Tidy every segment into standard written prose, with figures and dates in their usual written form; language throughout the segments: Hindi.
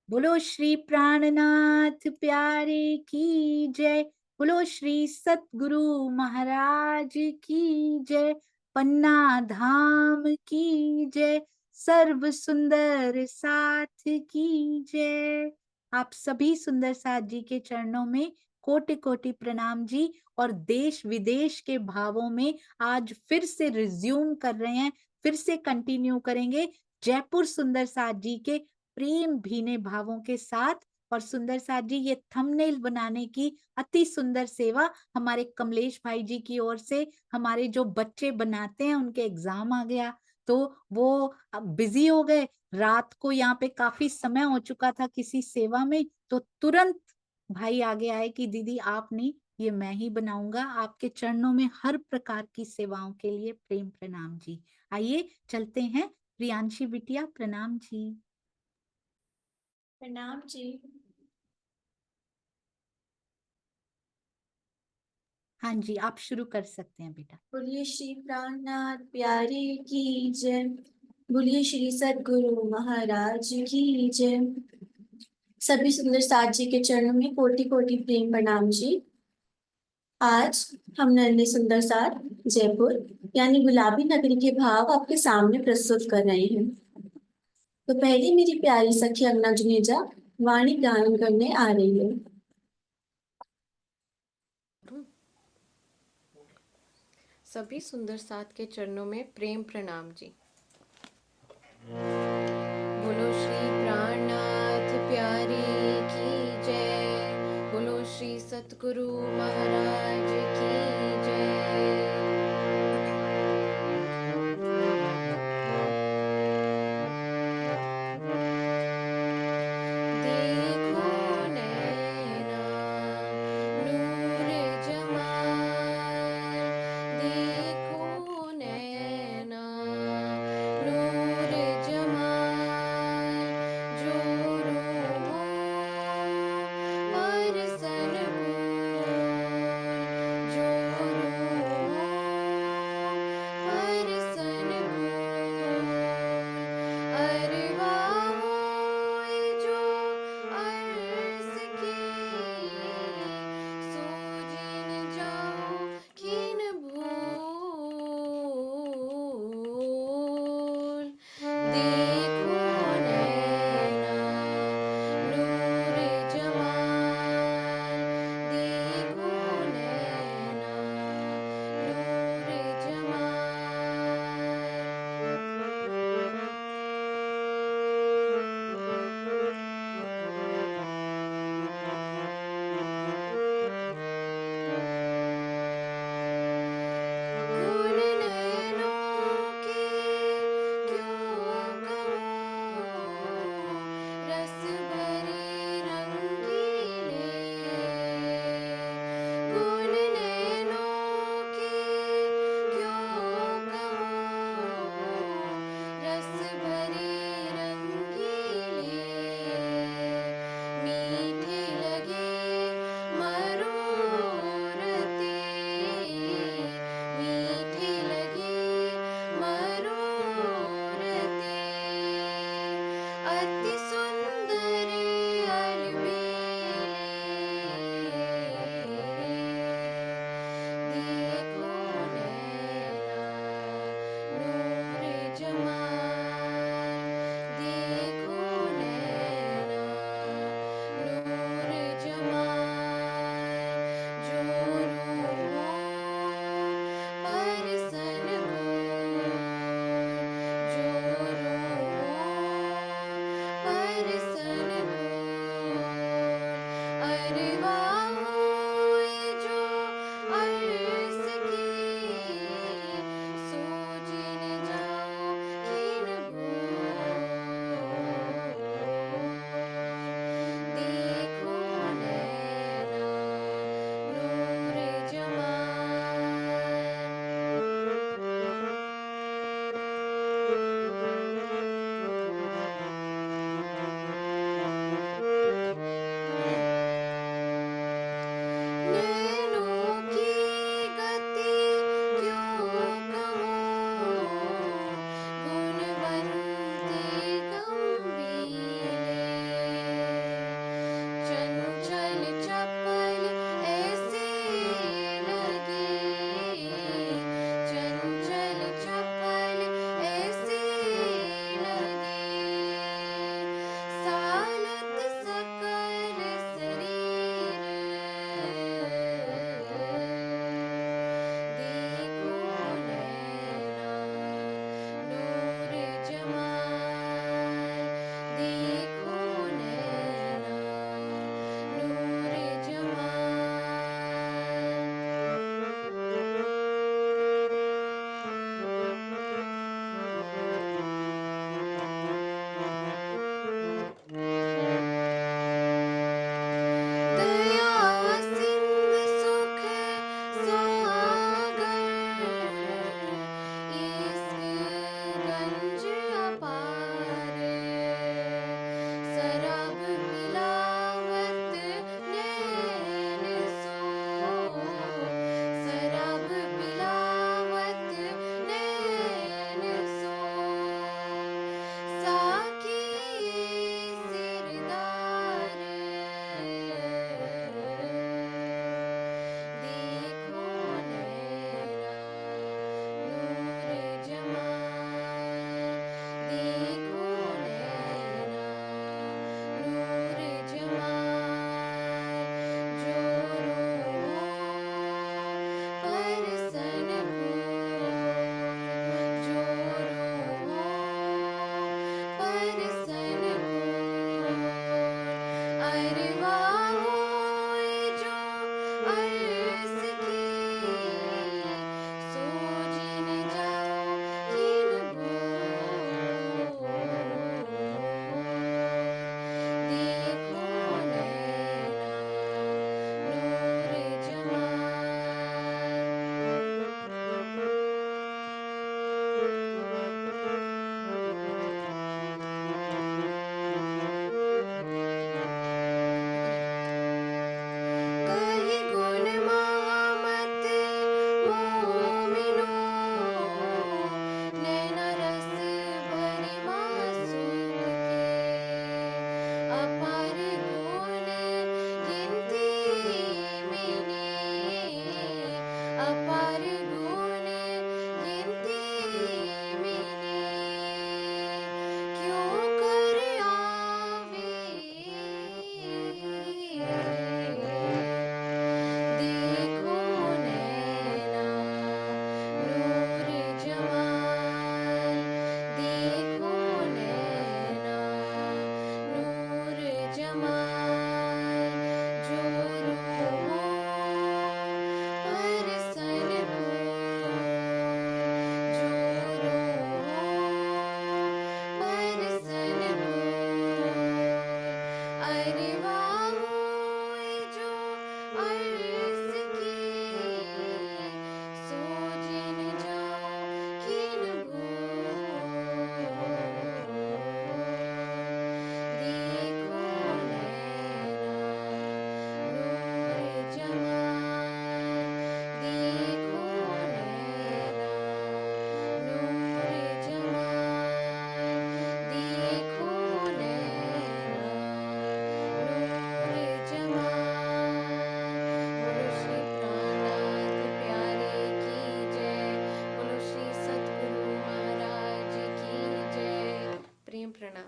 बोलो श्री प्राणनाथ प्यारे की जय। बोलो श्री सतगुरु महाराज की जय। पन्ना धाम की जय। सर्व सुंदर साथ की जय। आप सभी सुंदर साथ जी के चरणों में कोटि कोटि प्रणाम जी। और देश विदेश के भावों में आज फिर से रिज्यूम कर रहे हैं, फिर से कंटिन्यू करेंगे जयपुर सुंदर साथ जी के प्रेम भीने भावों के साथ। और सुंदर साथ जी, ये थंबनेल बनाने की अति सुंदर सेवा हमारे कमलेश भाई जी की ओर से। हमारे जो बच्चे बनाते हैं उनके एग्जाम आ गया तो वो बिजी हो गए। रात को यहाँ पे काफी समय हो चुका था किसी सेवा में, तो तुरंत भाई आगे आए कि दीदी आप नहीं, ये मैं ही बनाऊंगा। आपके चरणों में हर प्रकार की सेवाओं के लिए प्रेम प्रणाम जी। आइए चलते हैं। प्रियांशी बिटिया प्रणाम जी। प्रणाम जी। हाँ जी, आप शुरू कर सकते हैं बेटा। बोलिए श्री प्राणनाथ प्यारे की जय। बोलिए श्री सद्गुरु महाराज की जय। सभी सुंदर साथ जी के चरणों में कोटि कोटि प्रेम प्रणाम जी। आज हम नन्हे सुंदर साथ जयपुर यानी गुलाबी नगरी के भाव आपके सामने प्रस्तुत कर रहे हैं। तो पहले मेरी प्यारी सखी अंगना जुनेजा वाणी गायन करने आ रही है। सभी सुंदर साथ के चरणों में प्रेम प्रणाम जी। बोलो श्री प्राणनाथ प्यारी की जय। बोलो श्री सतगुरु महाराज की जय। देखो नैना नूर जमाल, देखो नैना नूर जमाल, जो रूहों परसन फूल, जो रूहों परसन फूल, अरवा होए जो अर्स की, सूझिन जाओ खिन भूल। देखो नैना नूर जमाल, देखो नैना नूर गुण नैनों के क्यों कहूँ, रस भरे रंगीले। गुण नैनों के क्यों कहूँ, रस भरे रंगीले। मीठे लगे मरोरते, मीठे लगे मरोरते, अति सुंदर अलबेले। देखो नैना नूर जमाल, देखो नैना नूर जमाल, जो रूहों परसन फूल, जो रूहों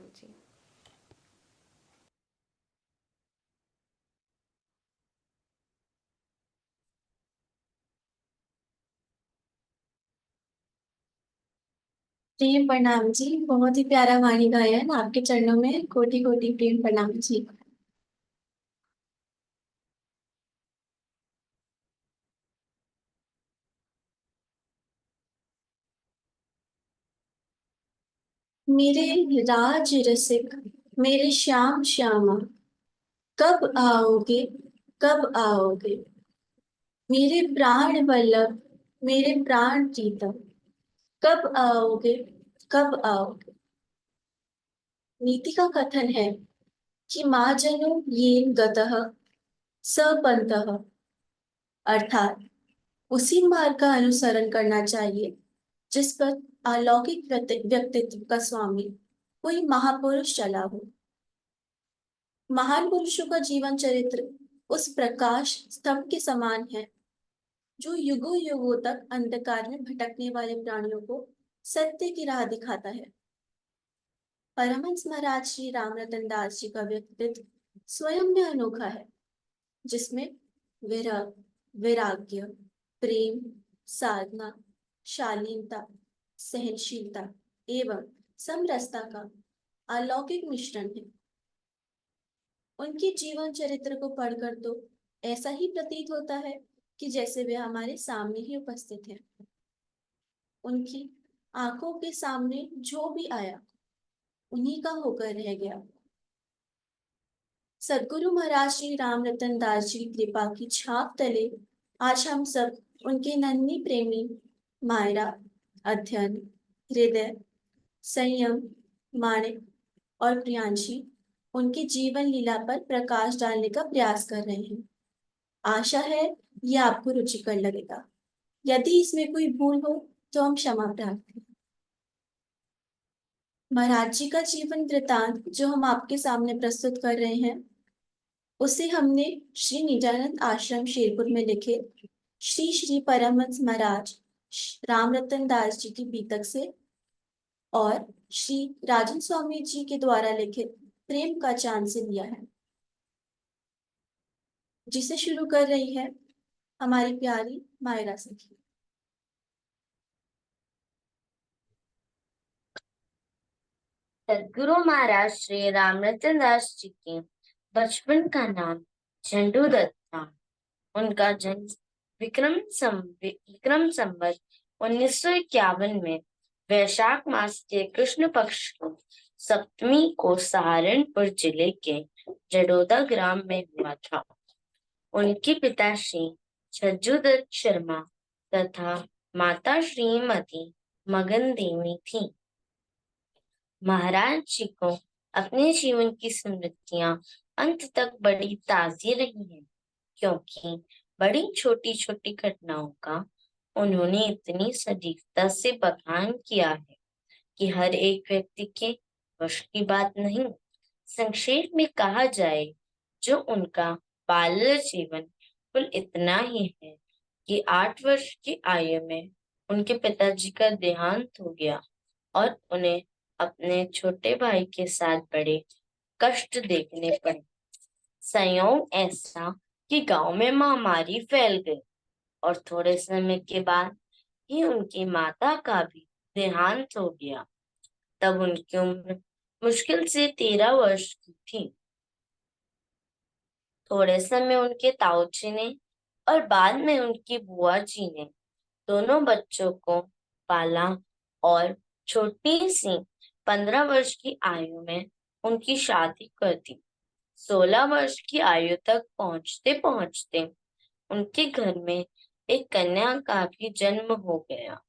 प्रणाम जी। प्रेम प्रणाम जी, बहुत ही प्यारा वाणी गायन, आपके चरणों में कोटि कोटि प्रेम प्रणाम जी। मेरे राज रसिक, मेरे श्याम श्यामा, कब आओगे, कब आओगे। मेरे प्राण वल्लभ, मेरे प्राण प्रीतम, कब आओगे, कब आओगे। नीति का कथन है कि माँ जनो येन गतः स पंथः, अर्थात उसी मार्ग का अनुसरण करना चाहिए जिस पर अलौकिक व्यक्तित्व का स्वामी कोई महापुरुष चला हो। महान पुरुषों का जीवन चरित्र उस प्रकाश स्तंभ के समान है जो युगों युगों तक अंधकार में भटकने वाले प्राणियों को सत्य की राह दिखाता है। परमहंस महाराज श्री राम रतन दास जी का व्यक्तित्व स्वयं में अनोखा है, जिसमें विरह, वैराग्य, प्रेम, साधना, शालीनता, सहनशीलता एवं समरसता का अलौकिक मिश्रण है। उनके जीवन चरित्र को पढ़कर तो ऐसा ही प्रतीत होता है कि जैसे वे हमारे सामने ही उपस्थित हैं। उनकी आंखों के सामने जो भी आया उन्हीं का होकर रह गया। सदगुरु महाराज श्री राम रतन दास जी की कृपा की छाप तले आज हम सब उनके नन्ही प्रेमी मायरा, अध्ययन, हृदय, संयम, माणिक और प्रियांशी उनके जीवन लीला पर प्रकाश डालने का प्रयास कर रहे हैं। आशा है ये आपको रुचिकर लगेगा। यदि इसमें कोई भूल हो तो हम क्षमा प्रार्थी हैं। महाराज जी का जीवन वृतांत जो हम आपके सामने प्रस्तुत कर रहे हैं उसे हमने श्री निजानंद आश्रम शेरपुर में लिखे श्री श्री परमहंस महाराज राम रतन दास जी की बीतक से और श्री राजन स्वामी जी के द्वारा लिखित प्रेम का चांद से लिया है, जिसे शुरू कर रही है हमारी प्यारी मायरा सखी। सदगुरु महाराज श्री रामरतन दास जी के बचपन का नाम झंडू दत्त था। उनका जन्म विक्रम संवत 1951 में वैशाख मास के कृष्ण पक्ष को सप्तमी को सहारनपुर जिले के जडोदा ग्राम में हुआ था। उनके पिता श्री छज्जू दत्त शर्मा तथा माता श्रीमती मगन देवी थी। महाराज जी को अपने जीवन की स्मृतियां अंत तक बड़ी ताज़ी रही हैं, क्योंकि बड़ी छोटी छोटी घटनाओं का उन्होंने इतनी सटीकता से बखान किया है कि हर एक व्यक्ति के वश की बात नहीं। संक्षेप में कहा जाए जो उनका बाल्य जीवन कुल इतना ही है कि 8 वर्ष की आयु में उनके पिताजी का देहांत हो गया और उन्हें अपने छोटे भाई के साथ बड़े कष्ट देखने पड़े। संयोग ऐसा कि गांव में महामारी फैल गई और थोड़े समय के बाद ही उनकी माता का भी देहांत हो गया। तब उनकी उम्र मुश्किल से 13 वर्ष की थी। थोड़े समय उनके ताऊ जी ने और बाद में उनकी बुआ जी ने दोनों बच्चों को पाला और छोटी सी 15 वर्ष की आयु में उनकी शादी कर दी। 16 वर्ष की आयु तक पहुंचते पहुंचते उनके घर में एक कन्या का भी जन्म हो गया।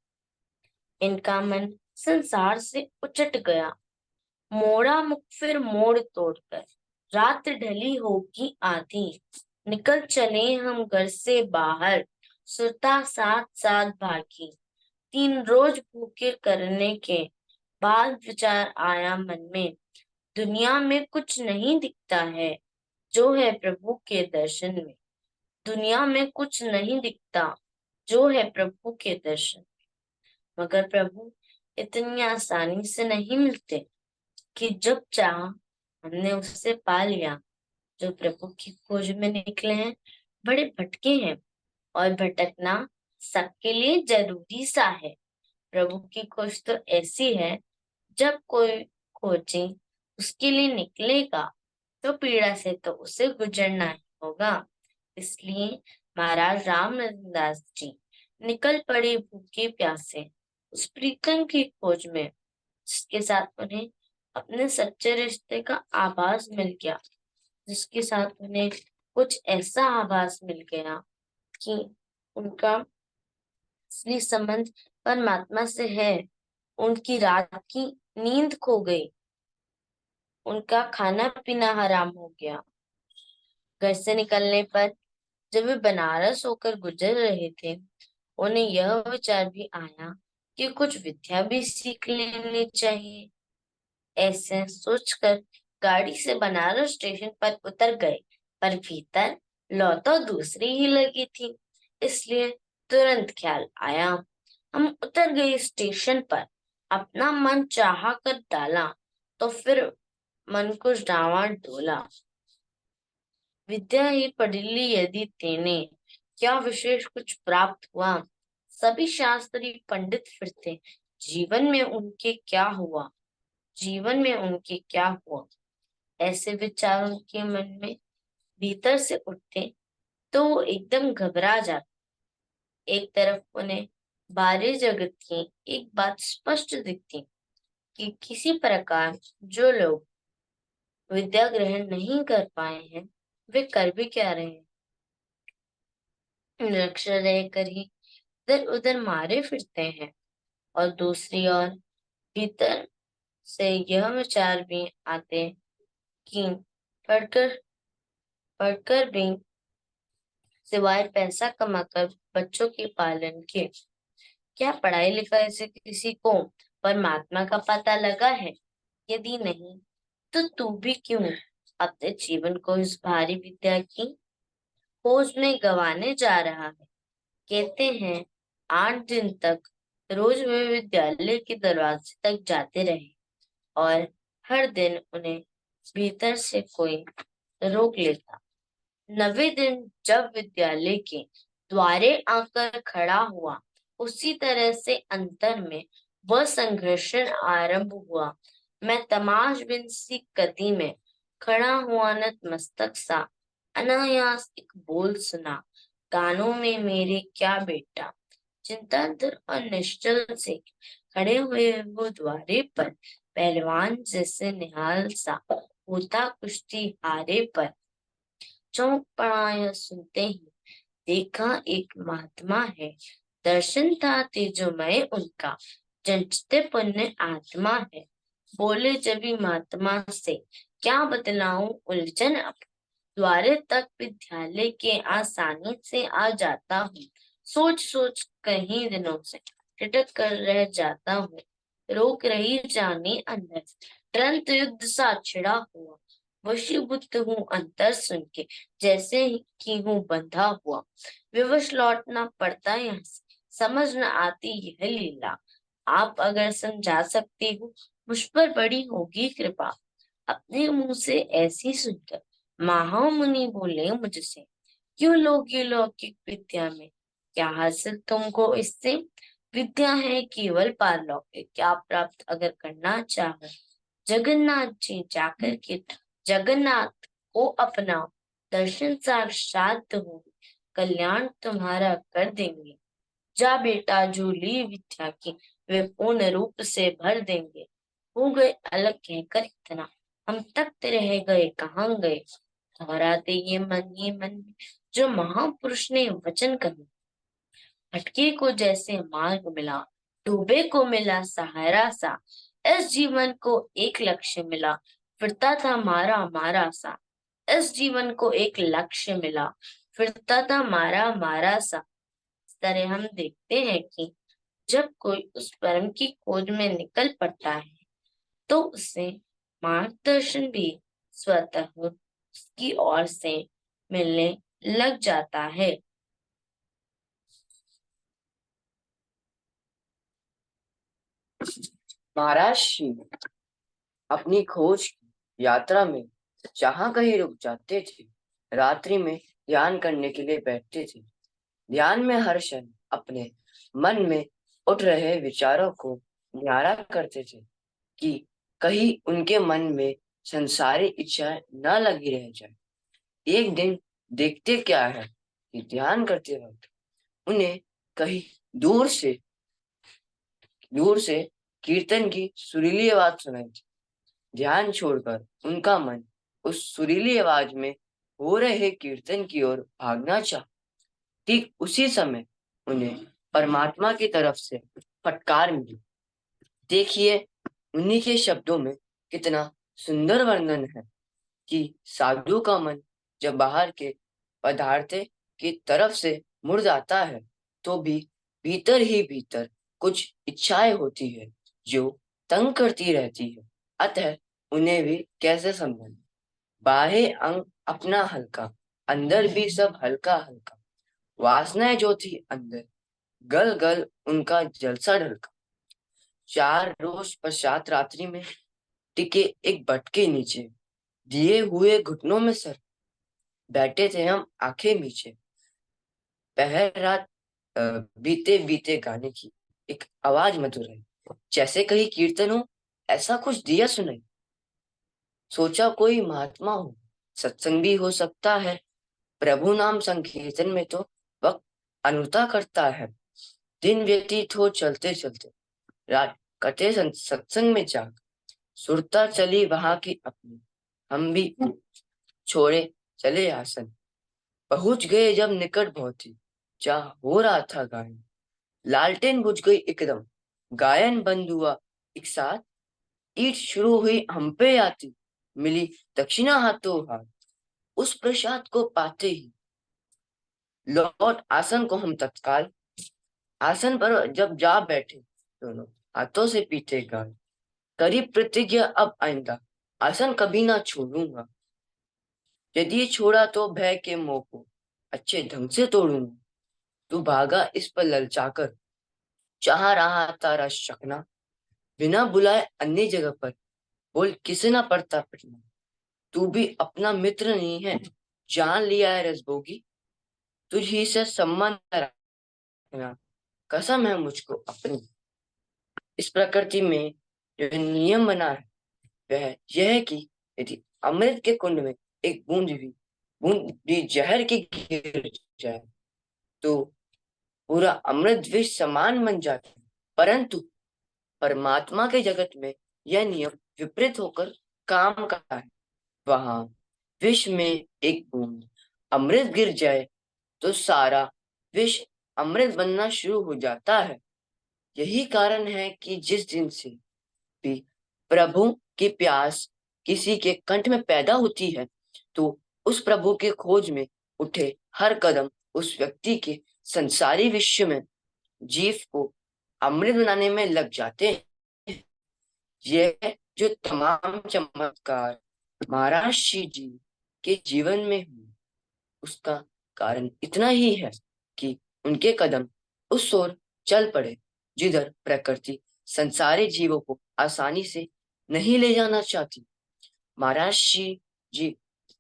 इनका मन संसार से उचट गया। मोड़ा मुख फिर मोड़ तोड़कर रात ढली होगी आधी, निकल चले हम घर से बाहर, सुरता साथ साथ भागी। 3 रोज भूखे करने के बाद विचार आया मन में, दुनिया में कुछ नहीं दिखता है जो है प्रभु के दर्शन में। दुनिया में कुछ नहीं दिखता जो है प्रभु के दर्शन, मगर प्रभु इतनी आसानी से नहीं मिलते। कि जब चाह हमने उससे पा लिया। जो प्रभु की खोज में निकले हैं बड़े भटके हैं, और भटकना सबके लिए जरूरी सा है। प्रभु की खोज तो ऐसी है, जब कोई खोजी उसके लिए निकलेगा तो पीड़ा से तो उसे गुजरना ही होगा। इसलिए महाराज रामनंद दास जी निकल पड़े भूखे प्यासे उस प्रीतम की खोज में, जिसके साथ उन्हें अपने सच्चे रिश्ते का आभास मिल गया, जिसके साथ उन्हें कुछ ऐसा आभास मिल गया कि उनका असली संबंध परमात्मा से है। उनकी रात की नींद खो गई, उनका खाना पीना हराम हो गया। घर से निकलने पर जब वे बनारस होकर गुजर रहे थे, उन्हें यह विचार भी आया कि कुछ विद्या भी सीख लेनी चाहिए। ऐसे सोचकर गाड़ी से बनारस स्टेशन पर उतर गए, पर भीतर लौ तो दूसरी ही लगी थी। इसलिए तुरंत ख्याल आया, हम उतर गए स्टेशन पर, अपना मन चाहा कर डाला, तो फिर मन कुछ डावाडोला। विद्या ही पढ़ी यदि तेने, क्या विशेष कुछ प्राप्त हुआ। सभी शास्त्री पंडित फिरते, जीवन में उनके क्या हुआ, जीवन में उनके क्या हुआ। ऐसे विचार उनके मन में भीतर से उठते तो वो एकदम घबरा जाते। एक तरफ उन्हें बाहरी जगत की एक बात स्पष्ट दिखती कि किसी प्रकार जो लोग विद्या ग्रहण नहीं कर पाए हैं, वे कर भी क्या रहे हैं, निरक्षर रहकर ही इधर उधर मारे फिरते हैं। और दूसरी ओर भीतर से यह विचार भी आते कि पढ़कर पढ़कर भी सिवाय पैसा कमाकर बच्चों के पालन के, क्या पढ़ाई लिखाई से किसी को परमात्मा का पता लगा है? यदि नहीं, तो तू भी क्यों अपने जीवन को इस भारी विद्या की खोज में गंवाने जा रहा है। कहते हैं 8 दिन तक रोज वे विद्यालय के दरवाजे तक जाते रहे, और हर दिन उन्हें भीतर से कोई रोक लेता। 9वें दिन जब विद्यालय के द्वारे आकर खड़ा हुआ, उसी तरह से अंतर में वह संघर्ष आरंभ हुआ। मैं तमाशबिन सी गति में खड़ा हुआ, नतमस्तक सा, अनायास एक बोल सुना, कानों में मेरे क्या बेटा। चिंतातुर और निश्चल से खड़े हुए वो द्वारे पर पहलवान जैसे निहाल सा होता कुश्ती हारे पर चौंक पड़ा। यह सुनते ही देखा एक महात्मा है, दर्शन था तेजोमय उनका, जंचते पुण्य आत्मा है। बोले जबी महात्मा से क्या बतलाऊं उलझन, अब द्वारे तक विद्यालय के आसानी से आ जाता हूँ, सोच सोच कहीं दिनों से टिटक कर रह जाता हूँ। रोक रही जाने अंदर, तुरंत युद्ध सा छिड़ा हुआ, वशीभूत हूँ अंतर सुन के, जैसे कि हूँ बंधा हुआ। विवश लौटना पड़ता यहाँ से, समझ न आती यह लीला। आप अगर समझा सकते हो, मुझ पर बड़ी होगी कृपा। अपने मुंह से ऐसी सुनकर महामुनि बोले मुझसे, क्यों लोगी लौकिक विद्या में, क्या हासिल तुमको इससे। विद्या है केवल पारलौकिक, क्या प्राप्त अगर करना चाहो, जगन्नाथ जी जाकर के जगन्नाथ को अपनाओ, दर्शन साक्षात हो, कल्याण तुम्हारा कर देंगे। जा बेटा झूली विद्या की, वे पूर्ण रूप से भर देंगे। हो गए अलग कहकर इतना, हम तख्त रह गए कहाँ गए। दोहराते ये मन जो महापुरुष ने वचन कहे, भटके को जैसे मार्ग मिला, डूबे को मिला सहारा सा। इस जीवन को एक लक्ष्य मिला, फिरता था मारा मारा सा। इस जीवन को एक लक्ष्य मिला, फिरता था मारा मारा सा। इस तरह हम देखते हैं कि जब कोई उस परम की खोज में निकल पड़ता है, तो उसे मार्गदर्शन भी स्वतः उसकी ओर से मिलने लग जाता है। महाराज श्री अपनी खोज की यात्रा में जहाँ कहीं रुक जाते थे, रात्रि में ध्यान करने के लिए बैठते थे। ध्यान में हर क्षण अपने मन में उठ रहे विचारों को न्यारा करते थे कि कहीं उनके मन में संसारी इच्छाएं न लगी रह जाए। एक दिन देखते क्या है कि ध्यान करते वक्त उन्हें कहीं दूर से कीर्तन की सुरीली आवाज सुनाई दी। ध्यान छोड़कर उनका मन उस सुरीली आवाज में हो रहे कीर्तन की ओर भागना चाहा। ठीक उसी समय उन्हें परमात्मा की तरफ से फटकार मिली। देखिए, उन्हीं के शब्दों में कितना सुंदर वर्णन है कि साधु का मन जब बाहर के पदार्थ की तरफ से मुड़ जाता है तो भी भीतर ही भीतर कुछ इच्छाएं होती है जो तंग करती रहती है। अतः उन्हें भी कैसे समझें। बाह्य अंग अपना हल्का, अंदर भी सब हल्का हल्का। वासनाएं जो थी अंदर, गल गल उनका जलसा ढलका। 4 रोज पश्चात रात्रि में टिके एक बट के नीचे, दिए हुए घुटनों में सर, बैठे थे हम आंखें मीचे। पहर रात बीते बीते गाने की एक आवाज मधुर है, जैसे कहीं कीर्तन हो, ऐसा कुछ दिया सुनाई। सोचा कोई महात्मा हो, सत्संग भी हो सकता है। प्रभु नाम संकीर्तन में तो वक्त अनुता करता है। दिन व्यतीत हो चलते चलते, रात कटे सत्संग में जाग। सुरता चली वहां की अपनी, हम भी छोड़े चले आसन। पहुंच गए जब निकट पहुंची, जा हो रहा था गायन। लालटेन बुझ गई एकदम, गायन बंद हुआ एक साथ। ईट शुरू हुई हम पे आती, मिली दक्षिणा हाथों हाथ। उस प्रसाद को पाते ही लौट आसन को हम तत्काल। आसन पर जब जा बैठे, दोनों हाथों से पीते गाल। करीब प्रतिज्ञा अब आइंदा, आसन कभी ना छोड़ूंगा। यदि छोड़ा तो भय के मोह को अच्छे ढंग से तोड़ूंगा। तू भागा इस पर ललचाकर, चाह रहा तारा शकना। बिना बुलाए अन्य जगह पर, बोल किसे ना पड़ता पिटना। तू भी अपना मित्र नहीं है, जान लिया है रसभोगी। तुझ ही से सम्मान रखना, कसम है मुझको अपनी। इस प्रकृति में जो नियम बना है वह यह है कि यदि अमृत के कुंड में एक बूंद भी जहर की गिर जाए तो पूरा अमृत विष समान बन जाता है। परंतु परमात्मा के जगत में यह नियम विपरीत होकर काम करता है। वहां विष में एक बूंद अमृत गिर जाए तो सारा विष अमृत बनना शुरू हो जाता है। यही कारण है कि जिस दिन से भी प्रभु की प्यास किसी के कंठ में पैदा होती है तो उस प्रभु के खोज में उठे हर कदम उस व्यक्ति के संसारी विश्व में जीव को अमृत बनाने में लग जाते हैं। यह जो तमाम चमत्कार महाराज श्री जी के जीवन में हुए, उसका कारण इतना ही है कि उनके कदम उस ओर चल पड़े जिधर प्रकृति संसारी जीवों को आसानी से नहीं ले जाना चाहती। महाराज श्री जी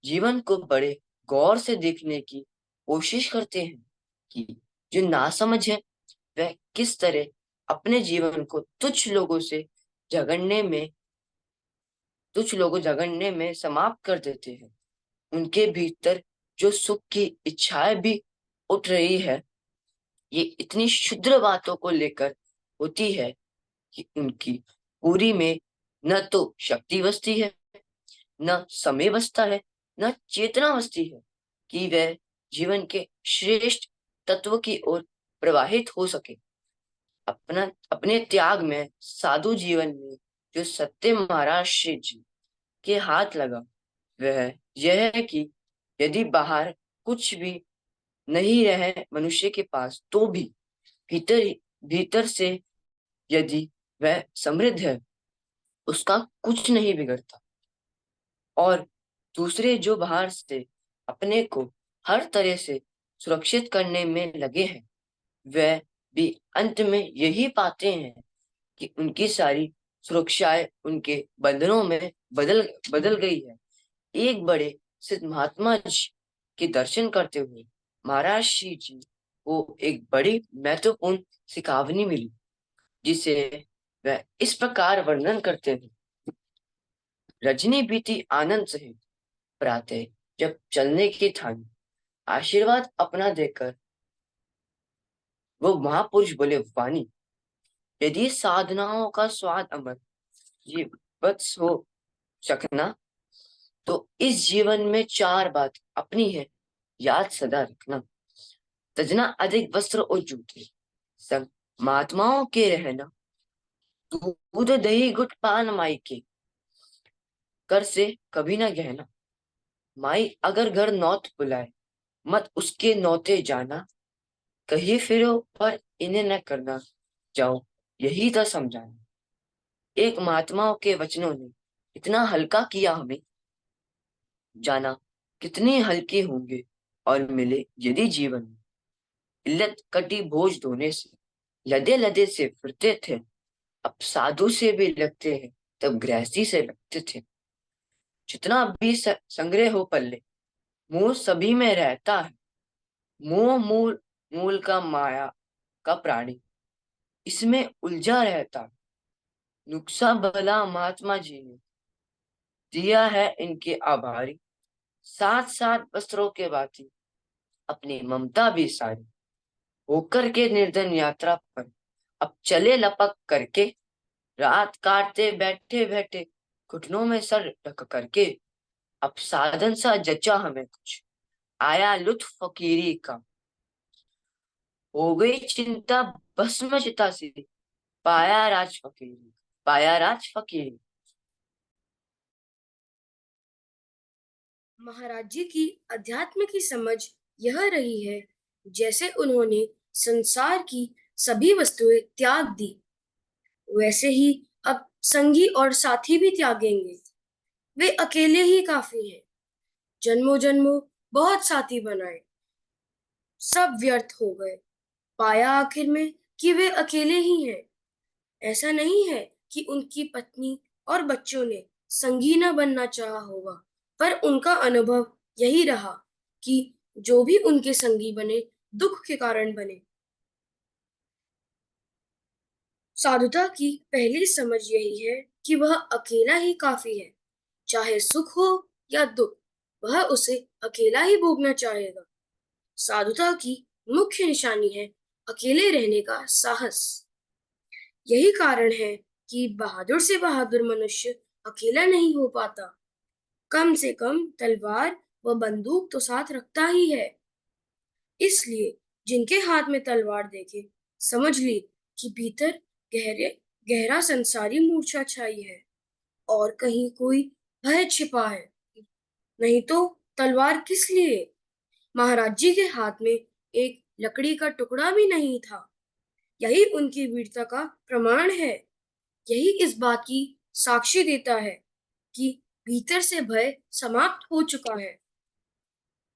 जीवन को बड़े गौर से देखने की कोशिश करते हैं कि जो नासमझ है वह किस तरह अपने जीवन को तुच्छ लोगों झगड़ने में समाप्त कर देते हैं। उनके भीतर जो सुख की इच्छाएं भी उठ रही है, ये इतनी क्षुद्र बातों को लेकर होती है कि उनकी पूरी में न तो शक्ति बसती है, न समय बसता है, न चेतना बसती है कि वह जीवन के श्रेष्ठ तत्व की ओर प्रवाहित हो सके। अपने त्याग में साधु जीवन में जो सत्य महाराज श्री जी के हाथ लगा वह यह है कि यदि बाहर कुछ भी नहीं रहे मनुष्य के पास तो भी भीतर से यदि वह समृद्ध है, उसका कुछ नहीं बिगड़ता। और दूसरे जो बाहर से अपने को हर तरह से सुरक्षित करने में लगे हैं, वह भी अंत में यही पाते हैं कि उनकी सारी सुरक्षाएं उनके बंधनों में बदल बदल गई है। एक बड़े सिद्ध महात्मा जी के दर्शन करते हुए महाराज श्री जी को एक बड़ी महत्वपूर्ण सिखावनी मिली, जिसे वह इस प्रकार वर्णन करते हैं। रजनी बीती आनंद सहित प्रातः जब चलने की ठानी, आशीर्वाद अपना देकर वो महापुरुष बोले, वाणी यदि साधनाओं का स्वाद अमर ये बस हो सकना, तो इस जीवन में 4 बात अपनी है, याद सदा रखना। तजना अधिक वस्त्र और जूते, संग महात्माओं के रहना, दूध दही गुट पान माई के, कर से कभी ना गहना। माई अगर घर नौत बुलाए, मत उसके नौते जाना, कहीं फिरो पर इन्हें न करना, जाओ यही था समझाना। एक महात्माओं के वचनों ने इतना हल्का किया हमें, जाना कितने हल्के होंगे और मिले यदि जीवन में। इल्लत कटी बोझ धोने से लदे लदे से फिरते थे, अब साधु से भी लगते हैं, तब गृहस्थी से लगते थे। जितना भी संग्रह हो पल्ले, मोह सभी में रहता है। मोह मूल मूल का माया का प्राणी, इसमें उलझा रहता है। नुक्सा भला महात्मा जी ने दिया है इनके आभारी, साथ साथ वस्त्रों के बाती अपनी ममता भी सारी। होकर के निर्धन यात्रा पर अब चले लपक करके, रात काटते बैठे बैठे घुटनों में सर ढक करके। अब साधन सा जचा हमें कुछ, आया लुत्फ फकीरी का, हो गई चिंता भस्म चिता सी, पाया राज फकीरी। महाराज जी की अध्यात्म की समझ यह रही है, जैसे उन्होंने संसार की सभी वस्तुएं त्याग दी, वैसे ही अब संगी और साथी भी त्यागेंगे। वे अकेले ही काफी हैं। जन्मों जन्मों बहुत साथी बनाए, सब व्यर्थ हो गए। पाया आखिर में कि वे अकेले ही हैं। ऐसा नहीं है कि उनकी पत्नी और बच्चों ने संगी न बनना चाहा होगा, पर उनका अनुभव यही रहा कि जो भी उनके संगी बने, दुख के कारण बने। साधुता की पहली समझ यही है कि वह अकेला ही काफी है। चाहे सुख हो या दुख, वह उसे अकेला ही भोगना चाहेगा। साधुता की मुख्य निशानी है अकेले रहने का साहस। यही कारण है कि बहादुर से बहादुर मनुष्य अकेला नहीं हो पाता। कम से कम तलवार व बंदूक तो साथ रखता ही है। इसलिए जिनके हाथ में तलवार देखे, समझ ली कि भीतर गहरा संसारी मूर्छा छाई है और कहीं कोई भय छिपा है। नहीं तो तलवार किस लिए? महाराज जी के हाथ में एक लकड़ी का टुकड़ा भी नहीं था। यही उनकी वीरता का प्रमाण है। यही इस बात की साक्षी देता है कि भीतर से भय समाप्त हो चुका है।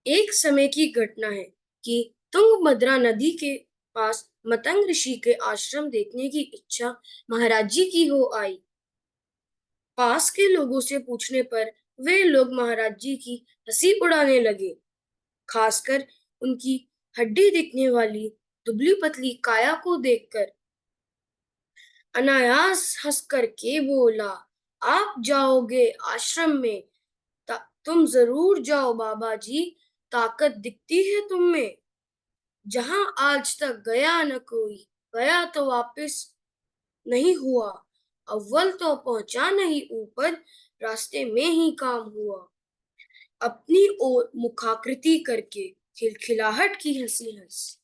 एक समय की घटना है कि तुंगभद्रा नदी के पास मतंग ऋषि के आश्रम देखने की इच्छा महाराज जी की हो आई। पास के लोगों से पूछने पर वे लोग महाराज जी की हंसी उड़ाने लगे, खासकर उनकी हड्डी दिखने वाली दुबली पतली काया को देखकर। अनायास हंस करके बोला, आप जाओगे आश्रम में? तुम जरूर जाओ बाबा जी, ताकत दिखती है तुम में। जहां आज तक गया न कोई, गया तो वापस नहीं हुआ। अव्वल तो पहुंचा नहीं ऊपर, रास्ते में ही काम हुआ। अपनी ओर मुखाकृति करके खिलखिलाहट की हंसी हंस।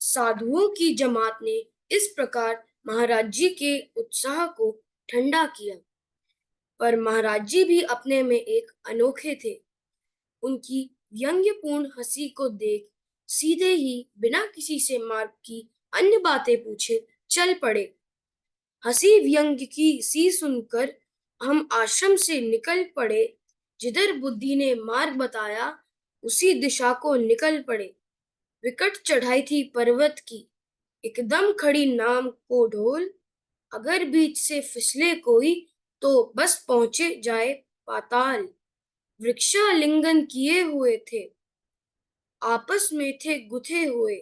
साधुओं की जमात ने इस प्रकार महाराज जी के उत्साह को ठंडा किया। पर महाराज जी भी अपने में एक अनोखे थे। उनकी व्यंग्यपूर्ण हंसी को देख सीधे ही बिना किसी से मार्ग की अन्य बातें पूछे चल पड़े। हंसी व्यंग्य की सी सुनकर हम आश्रम से निकल पड़े। जिधर बुद्धि ने मार्ग बताया, उसी दिशा को निकल पड़े। विकट चढ़ाई थी पर्वत की, एकदम खड़ी नाम को ढोल। अगर बीच से फिसले कोई तो बस पहुंचे जाए पाताल। वृक्षालिंगन किए हुए थे, आपस में थे गुथे हुए।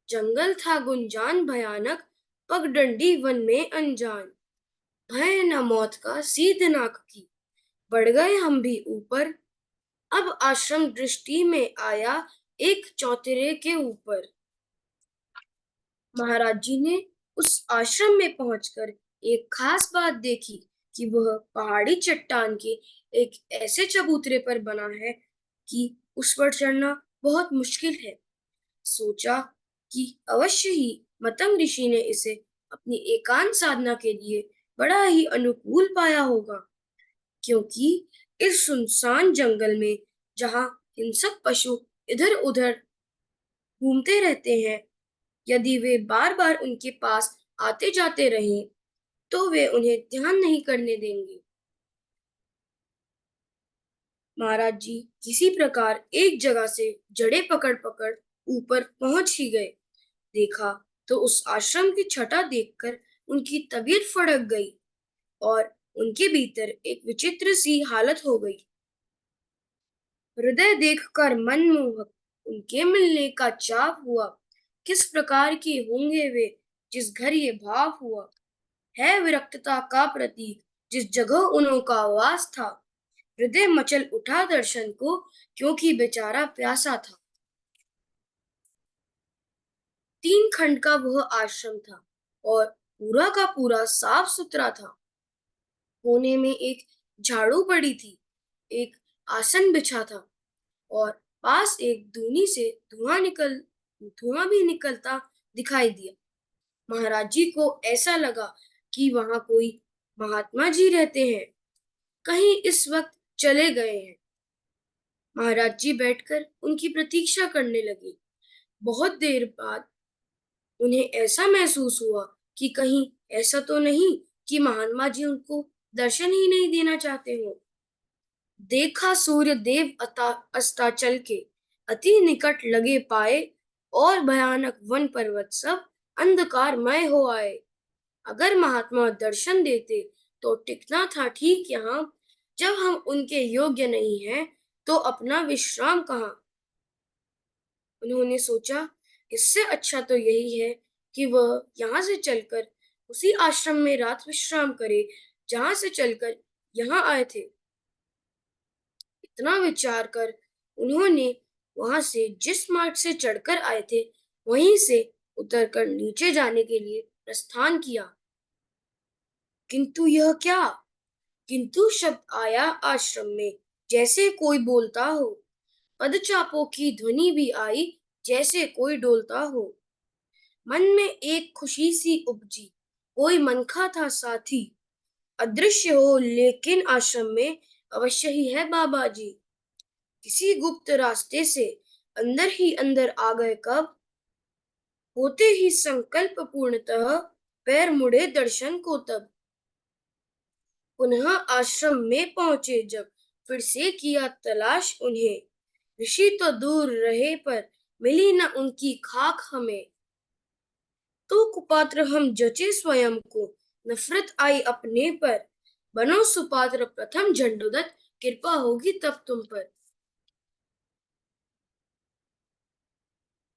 जंगल था गुंजान भयानक, पगडंडी वन में अनजान। भय न मौत का सीध नाक की, बढ़ गए हम भी ऊपर। अब आश्रम दृष्टि में आया एक चौतरे के ऊपर। महाराज जी ने उस आश्रम में पहुंचकर एक खास बात देखी कि वह पहाड़ी चट्टान के एक ऐसे चबूतरे पर बना है कि उस पर चढ़ना बहुत मुश्किल है। सोचा कि अवश्य ही मतंग ऋषि ने इसे अपनी एकांत साधना के लिए बड़ा ही अनुकूल पाया होगा, क्योंकि इस सुनसान जंगल में जहाँ हिंसक पशु इधर उधर घूमते रहते हैं, यदि वे बार बार उनके पास आते जाते रहें तो वे उन्हें ध्यान नहीं करने देंगे। महाराज जी किसी प्रकार एक जगह से जड़ें पकड़ पकड़ ऊपर पहुंच ही गए। देखा तो उस आश्रम की छटा देखकर उनकी तबीयत फड़क गई और उनके भीतर एक विचित्र सी हालत हो गई। हृदय देखकर मनमोहक उनके मिलने का चाव हुआ। किस प्रकार के होंगे वे जिस घर ये भाव हुआ। है विरक्तता का प्रतीक जिस जगह उनका वास था। हृदय मचल उठा दर्शन को, क्योंकि बेचारा प्यासा था। 3 खंड का वह आश्रम था और पूरा का पूरा साफ सुथरा था। कोने में एक झाड़ू पड़ी थी, एक आसन बिछा था और पास एक दूनी से धुआं भी निकलता दिखाई दिया। महाराज जी को ऐसा लगा कि वहां कोई महात्मा जी रहते हैं, कहीं इस वक्त चले गए हैं। महाराज जी बैठकर उनकी प्रतीक्षा करने लगे। बहुत देर बाद उन्हें ऐसा महसूस हुआ कि कहीं ऐसा तो नहीं कि महात्मा जी उनको दर्शन ही नहीं देना चाहते हो। देखा सूर्य देव अस्ताचल के अति निकट लगे पाए, और भयानक वन पर्वत सब अंधकारमय हो आए। अगर महात्मा दर्शन देते तो टिकना था ठीक यहाँ। जब हम उनके योग्य नहीं हैं तो अपना विश्राम कहाँ। उन्होंने सोचा इससे अच्छा तो यही है कि वह यहाँ से चलकर उसी आश्रम में रात विश्राम करे जहाँ से चलकर यहाँ आए थे। इतना विचार कर उन्होंने वहां से जिस मार्ग से चढ़कर आए थे वहीं से उतरकर नीचे जाने के लिए प्रस्थान किया। किंतु यह क्या, किंतु शब्द आया आश्रम में जैसे कोई बोलता हो। पदचापों की ध्वनि भी आई जैसे कोई डोलता हो। मन में एक खुशी सी उपजी, कोई मनखा था साथी। अदृश्य हो लेकिन आश्रम में अवश्य ही है बाबा जी। किसी गुप्त रास्ते से अंदर ही अंदर आ गए कब। होते ही संकल्प पूर्णतः पैर मुड़े दर्शन को तब। पुनः आश्रम में पहुंचे जब फिर से किया तलाश उन्हें। ऋषि तो दूर रहे पर मिली न उनकी खाक हमें। तो कुपात्र हम जचे स्वयं को, नफरत आई अपने पर। बनो सुपात्र प्रथम झंडोदत, कृपा होगी तब तुम पर।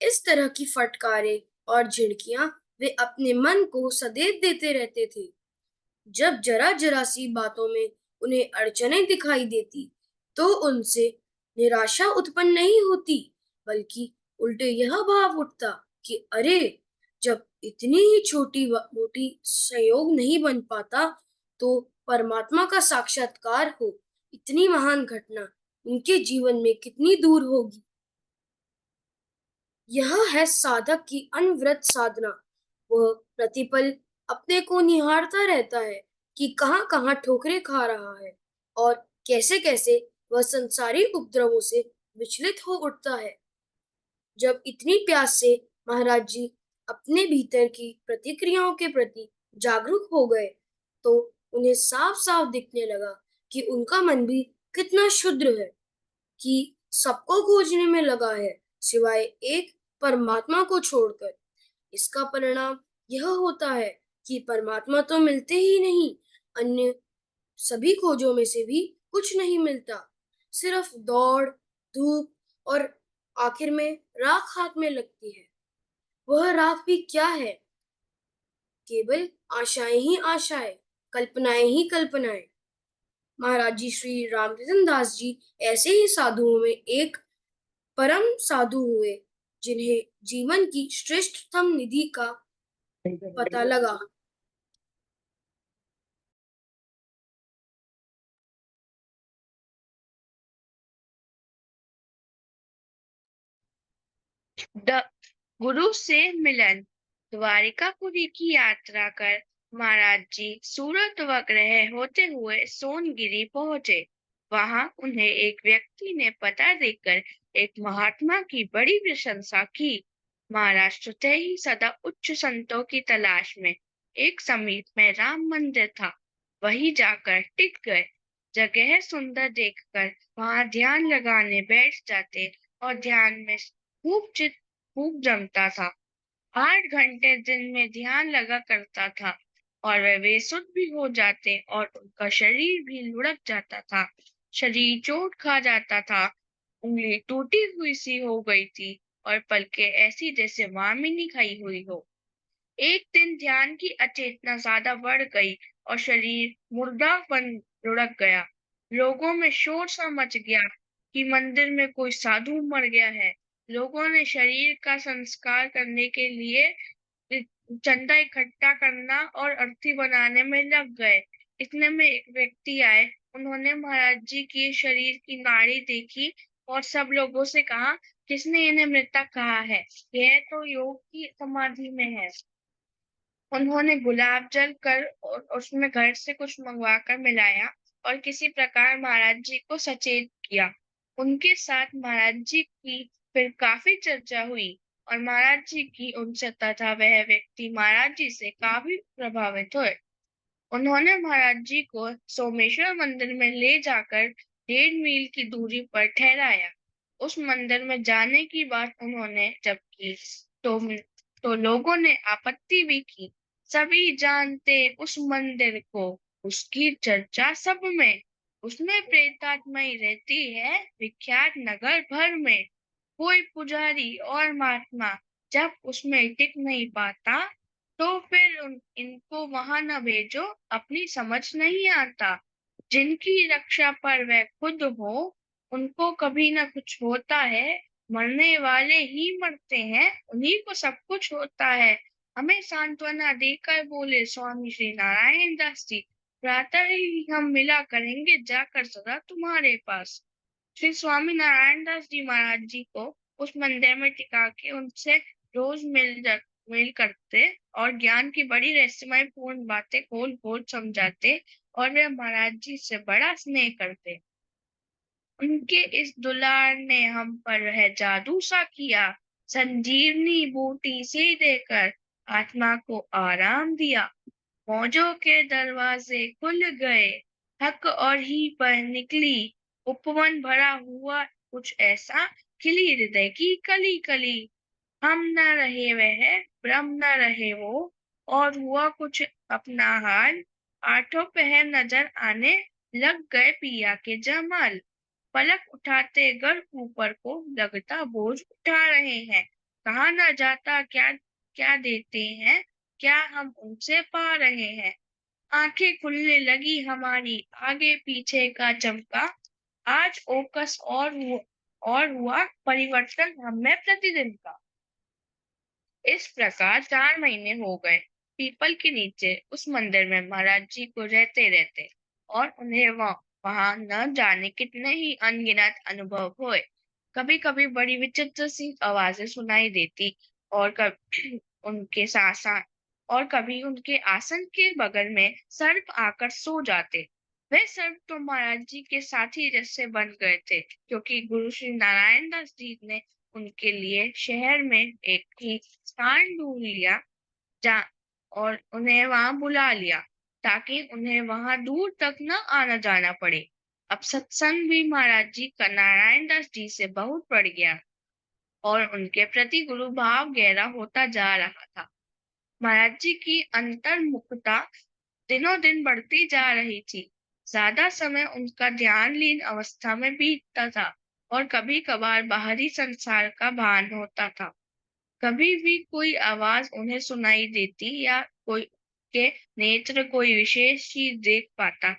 इस तरह की फटकारे और झिड़कियां वे अपने मन को सदैव देते रहते थे। जब जरा जरा सी बातों में उन्हें अड़चनें दिखाई देती तो उनसे निराशा उत्पन्न नहीं होती, बल्कि उल्टे यह भाव उठता कि अरे, जब इतनी ही छोटी मोटी संयोग नहीं बन पाता तो परमात्मा का साक्षात्कार हो, इतनी महान घटना उनके जीवन में कितनी दूर होगी। यह है साधक की अनवरत साधना। वह प्रतिपल अपने को निहारता रहता है कि कहाँ कहाँ ठोकरें खा रहा है और कैसे कैसे वह संसारी उपद्रवों से विचलित हो उठता है। जब इतनी प्यास से महाराज जी अपने भीतर की प्रतिक्रियाओं के प्रति जागरूक हो गए तो उन्हें साफ साफ दिखने लगा कि उनका मन भी कितना क्षुद्र है, कि सबको खोजने में लगा है सिवाय एक परमात्मा को छोड़कर। इसका परिणाम यह होता है कि परमात्मा तो मिलते ही नहीं, अन्य सभी खोजों में से भी कुछ नहीं मिलता। सिर्फ दौड़, धूप और आखिर में राख हाथ में लगती है। वह राख भी क्या है? केवल आशाएं ही आशाएं, कल्पनाएं ही कल्पनाएं। महाराज जी श्री रामकृष्ण दास जी ऐसे ही साधुओं में एक परम साधु हुए, जिन्हें जीवन की श्रेष्ठतम निधि का पता लगा। गुरु से मिलन। द्वारिकापुरी की यात्रा कर महाराज जी सूरत वग्रह होते हुए सोनगिरी पहुंचे। वहां उन्हें एक व्यक्ति ने पता देकर एक महात्मा की बड़ी प्रशंसा की। महाराज स्वतः ही सदा उच्च संतों की तलाश में एक समीप में राम मंदिर था, वहीं जाकर टिक गए। जगह सुंदर देखकर वहां ध्यान लगाने बैठ जाते और ध्यान में खूब जमता था। 8 घंटे दिन में ध्यान लगा करता था और वह बेसुध भी हो जाते और उनका शरीर भी लुढ़क जाता था। शरीर चोट खा जाता था, उंगली टूटी हुई सी हो गई थी और पलकें ऐसी जैसे वामिनी खाई हुई हो। एक दिन ध्यान की अचेतना ज्यादा बढ़ गई और शरीर मुर्दापन लुढ़क गया। लोगों में शोर सा मच गया कि मंदिर में कोई साधु मर गया है। लोगों ने शरीर का संस्कार करने के लिए चंदा इकट्ठा करना और अर्थी बनाने में लग गए। इतने में एक व्यक्ति आए। उन्होंने महाराज जी की शरीर की नाड़ी देखी और सब लोगों से कहा, किसने इन्हें मृतक कहा है? यह तो योग की समाधि में है। उन्होंने गुलाब जल कर और उसमें घर से कुछ मंगवा कर मिलाया और किसी प्रकार महाराज जी को सचेत किया। उनके साथ महाराज जी की फिर काफी चर्चा हुई और महाराज जी की उनसे तथा वह व्यक्ति महाराज जी से काफी प्रभावित हुए। उन्होंने महाराज जी को सोमेश्वर मंदिर में ले जाकर 1.5 मील की दूरी पर ठहराया। उस मंदिर में जाने की बात उन्होंने जब की तो लोगों ने आपत्ति भी की। सभी जानते उस मंदिर को, उसकी चर्चा सब में, उसमें प्रेतात्मा ही रहती है, विख्यात नगर भर में। कोई पुजारी और महात्मा जब उसमें टिक नहीं पाता तो फिर इनको वहां न भेजो, अपनी समझ नहीं आता। जिनकी रक्षा पर वह खुद हो, उनको कभी न कुछ होता है। मरने वाले ही मरते हैं, उन्हीं को सब कुछ होता है। हमें सांत्वना देकर बोले स्वामी श्री नारायण दास जी, प्रातः ही हम मिला करेंगे जाकर सदा तुम्हारे पास। श्री स्वामी नारायण दास जी महाराज जी को उस मंदिर में टिका के उनसे रोज मिल करते और ज्ञान की बड़ी रहस्यमय पूर्ण बातें खोल खोल समझाते और वे महाराज जी से बड़ा स्नेह करते। उनके इस दुलार ने हम पर वह जादू सा किया, संजीवनी बूटी से देकर आत्मा को आराम दिया। मौजों के दरवाजे खुल गए, हक और ही पर निकली, उपवन भरा हुआ कुछ ऐसा, खिली हृदय की कली कली। हम न रहे वह, ब्रह्म न रहे वो, और हुआ कुछ अपना हाल। आठों पहर नजर आने लग गए पिया के जमाल। पलक उठाते गर ऊपर को लगता बोझ उठा रहे हैं। कहा न जाता क्या क्या देते हैं, क्या हम उनसे पा रहे हैं। आंखें खुलने लगी हमारी, आगे पीछे का चमका। आज ओकस और हुआ परिवर्तन हमें प्रतिदिन का। इस प्रकार 4 महीने हो गए। पीपल के नीचे उस मंदिर में महाराज जी को रहते रहते और उन्हें वहां न जाने कितने ही अनगिनत अनुभव हुए। कभी कभी बड़ी विचित्र सी आवाजें सुनाई देती और कभी उनके साथ और कभी उनके आसन के बगल में सर्प आकर सो जाते। वे सर्प तो महाराज जी के साथी जैसे बन गए थे, क्योंकि गुरु श्री नारायण दास जी ने उनके लिए शहर में एक ही स्थान ढूंढ लिया जा और उन्हें वहां बुला लिया, ताकि उन्हें वहां दूर तक न आना जाना पड़े। अब सत्संग भी महाराज जी का नारायण दास जी से बहुत बढ़ गया और उनके प्रति गुरु भाव गहरा होता जा रहा था। महाराज जी की अंतर्मुखता दिनों दिन बढ़ती जा रही थी। ज्यादा समय उनका ध्यान लीन अवस्था में बीतता था और कभी कभार बाहरी संसार का भान होता था। कभी भी कोई आवाज उन्हें सुनाई देती या कोई के नेत्र कोई विशेष चीज देख पाता।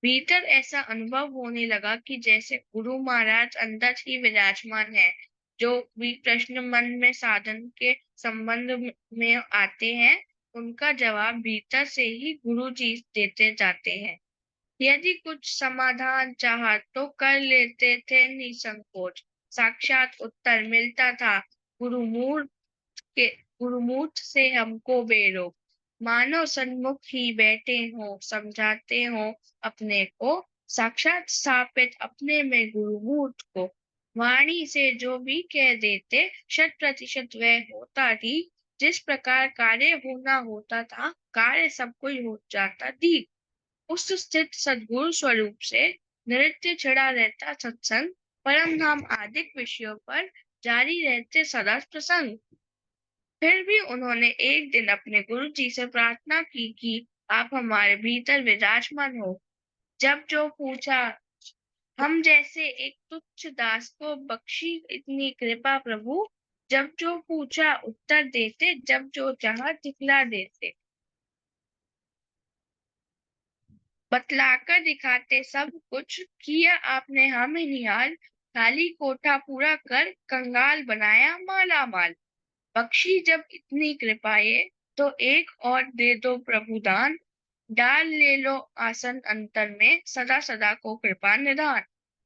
भीतर ऐसा अनुभव होने लगा कि जैसे गुरु महाराज अंदर ही विराजमान है। जो भी प्रश्न मन में साधन के संबंध में आते हैं, उनका जवाब भीतर से ही गुरु जी देते जाते हैं। यदि कुछ समाधान चाहा तो कर लेते थे निसंकोच। साक्षात उत्तर मिलता था। गुरुमूर्त के गुरुमूर्त से हमको बेरोक, मानो सन्मुख ही बैठे हो, समझाते हो अपने को, साक्षात स्थापित अपने में गुरुमूर्त को। वाणी से जो भी कह देते 100% वह होता ही। जिस प्रकार कार्य होना होता था, कार्य सब कुछ हो जाता थी। उस स्थित सद्गुरु स्वरूप से नृत्य छिड़ा रहता सत्संग, परम धाम आदि विषयों पर जारी रहते सदा प्रसंग। फिर भी उन्होंने एक दिन अपने गुरु जी से प्रार्थना की कि आप हमारे भीतर विराजमान हो। जब जो पूछा, हम जैसे एक तुच्छ दास को बख्शी इतनी कृपा प्रभु। जब जो पूछा उत्तर देते, जब जो चाहा दिखला देते। बतलाकर दिखाते सब कुछ, किया आपने हमें निहाल। खाली कोठा पूरा कर कंगाल बनाया माला माल। बख्शी जब इतनी कृपाए, तो एक और दे दो प्रभु दान। डाल ले लो आसन अंतर में, सदा सदा को कृपा निधान।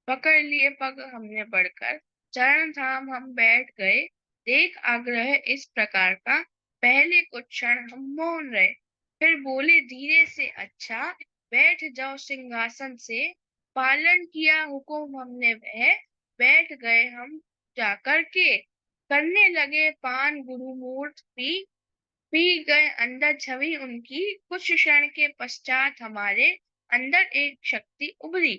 पकड़ लिए पग हमने बढ़कर, चरण धाम हम बैठ गए। देख आग्रह इस प्रकार का, पहले कुछ क्षण हम मौन रहे। फिर बोले धीरे से, अच्छा बैठ जाओ सिंहासन से। पालन किया हुकुम हमने वह, बैठ गए हम जाकर के। करने लगे पान गुरुमूर्त पी गए अंदर छवि उनकी। कुछ क्षण के पश्चात हमारे अंदर एक शक्ति उभरी।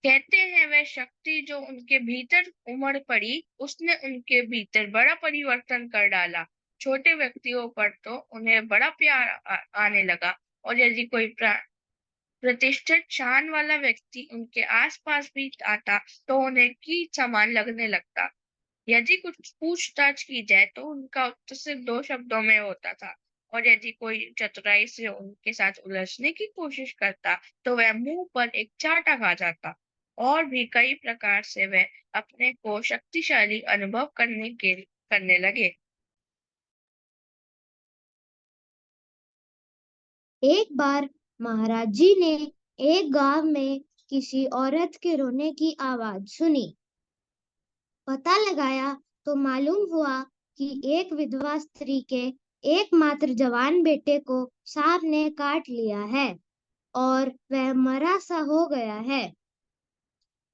कहते हैं वह शक्ति जो उनके भीतर उमड़ पड़ी, उसने उनके भीतर बड़ा परिवर्तन कर डाला। छोटे व्यक्तियों पर तो उन्हें बड़ा प्यार आने लगा, और यदि कोई प्रतिष्ठित शान वाला व्यक्ति उनके आसपास भी आता, तो उन्हें कीट समान लगने लगता। यदि कुछ पूछताछ की जाए तो उनका उत्तर सिर्फ 2 शब्दों में होता था, और यदि कोई चतुराई से उनके साथ उलझने की कोशिश करता, तो वह मुंह पर एक चाटा खा जाता। और भी कई प्रकार से वह अपने को शक्तिशाली अनुभव करने लगे। एक बार महाराज जी ने एक गांव में किसी औरत के रोने की आवाज सुनी। पता लगाया तो मालूम हुआ कि एक विधवा स्त्री के एकमात्र जवान बेटे को सांप ने काट लिया है और वह मरा सा हो गया है।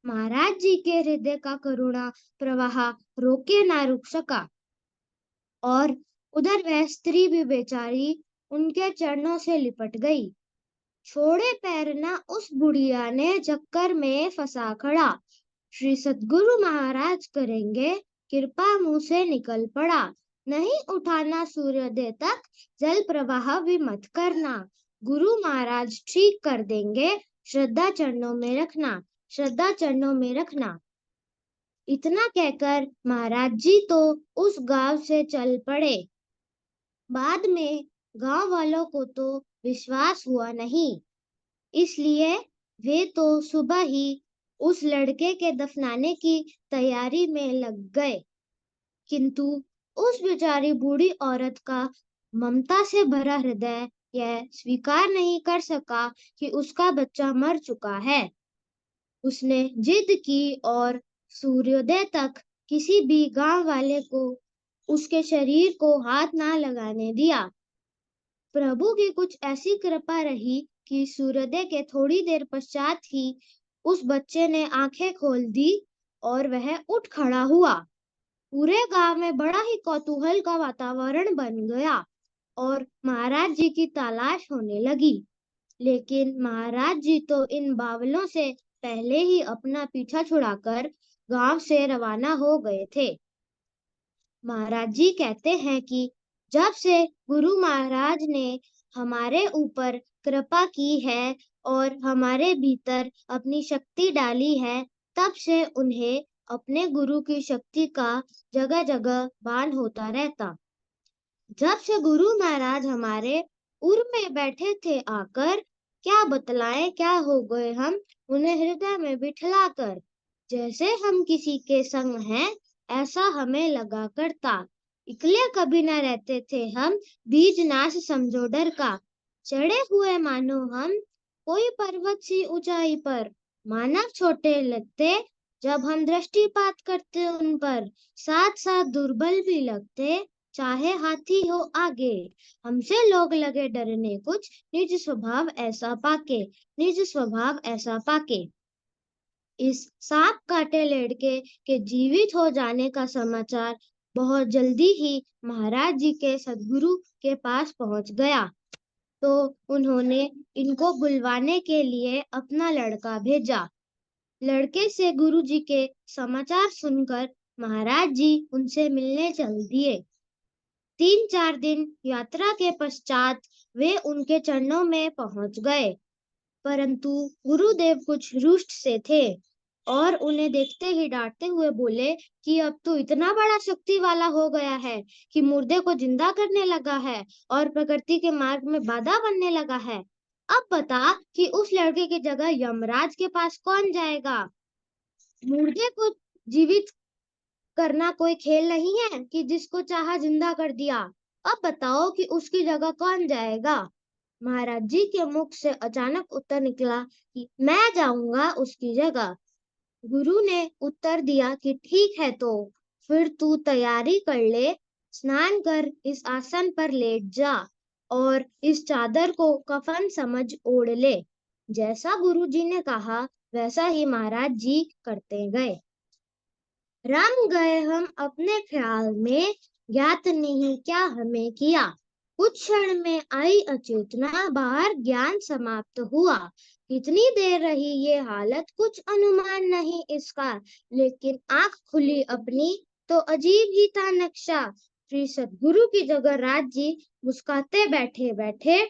महाराज जी के हृदय का करुणा प्रवाह रोके ना रुक सका, और उधर वह स्त्री भी बेचारी उनके चरणों से लिपट गई। छोड़े पैर ना उस बुढ़िया ने चक्कर में फंसा खड़ा। श्री सद्गुरु महाराज करेंगे कृपा, मुंह से निकल पड़ा। नहीं उठाना सूर्योदय तक, जल प्रवाह भी मत करना। गुरु महाराज ठीक कर देंगे, श्रद्धा चरणों में रखना, श्रद्धा चरणों में रखना। इतना कहकर महाराज जी तो उस गांव से चल पड़े। बाद में गांव वालों को तो विश्वास हुआ नहीं, इसलिए वे तो सुबह ही उस लड़के के दफनाने की तैयारी में लग गए। किंतु उस बेचारी बूढ़ी औरत का ममता से भरा हृदय यह स्वीकार नहीं कर सका कि उसका बच्चा मर चुका है। उसने जिद की और सूर्योदय तक किसी भी गांव वाले को उसके शरीर को हाथ ना लगाने दिया। प्रभु की कुछ ऐसी कृपा रही कि सूर्योदय के थोड़ी देर पश्चात ही उस बच्चे ने आंखें खोल दी और वह उठ खड़ा हुआ। पूरे गांव में बड़ा ही कौतूहल का वातावरण बन गया और महाराज जी की तलाश होने लगी। लेकिन महाराज जी तो इन बावलों से पहले ही अपना पीछा छुड़ाकर गांव से रवाना हो गए थे। महाराज जी कहते हैं कि जब से गुरु महाराज ने हमारे ऊपर कृपा की है और हमारे भीतर अपनी शक्ति डाली है, तब से उन्हें अपने गुरु की शक्ति का जगह जगह भान होता रहता। जब से गुरु महाराज हमारे उर में बैठे थे आकर, क्या बतलाएं क्या हो गए हम उन्हें हृदय में बिठला कर। जैसे हम किसी के संग हैं, ऐसा हमें लगा करता। इकले कभी न रहते थे हम, बीज नाश समझो डर का। चढ़े हुए मानो हम कोई पर्वत सी ऊंचाई पर, मानव छोटे लगते जब हम दृष्टिपात करते उन पर। साथ साथ दुर्बल भी लगते, चाहे हाथी हो आगे। हमसे लोग लगे डरने कुछ, निज स्वभाव ऐसा पाके, निज स्वभाव ऐसा पाके। इस सांप काटे लड़के के जीवित हो जाने का समाचार बहुत जल्दी ही महाराज जी के सद्गुरु के पास पहुंच गया, तो उन्होंने इनको बुलवाने के लिए अपना लड़का भेजा। लड़के से गुरु जी के समाचार सुनकर महाराज जी उनसे मिलने चल दिए। 3-4 दिन यात्रा के पश्चात वे उनके चरणों में पहुंच गए, परंतु गुरुदेव कुछ रुष्ट से थे और उन्हें देखते ही डांटते हुए बोले कि अब तो इतना बड़ा शक्ति वाला हो गया है कि मुर्दे को जिंदा करने लगा है और प्रकृति के मार्ग में बाधा बनने लगा है। अब बता कि उस लड़के की जगह यमराज के पास कौन जाएगा? मुर्दे को जीवित करना कोई खेल नहीं है कि जिसको चाहा जिंदा कर दिया। अब बताओ कि उसकी जगह कौन जाएगा? महाराज जी के मुख से अचानक उत्तर निकला कि मैं जाऊंगा उसकी जगह। गुरु ने उत्तर दिया कि ठीक है, तो फिर तू तैयारी कर ले, स्नान कर इस आसन पर लेट जा और इस चादर को कफन समझ ओढ़ ले। जैसा गुरु जी ने कहा वैसा ही महाराज जी करते गए। रम गए हम अपने ख्याल में, ज्ञात नहीं क्या हमें किया। कुछ क्षण में आई अचेतना, बाहर ज्ञान समाप्त हुआ। कितनी देर रही ये हालत कुछ अनुमान नहीं इसका, लेकिन आंख खुली अपनी तो अजीब ही था नक्शा। श्री सद्गुरु की जगह राज जी मुस्कुराते बैठे बैठे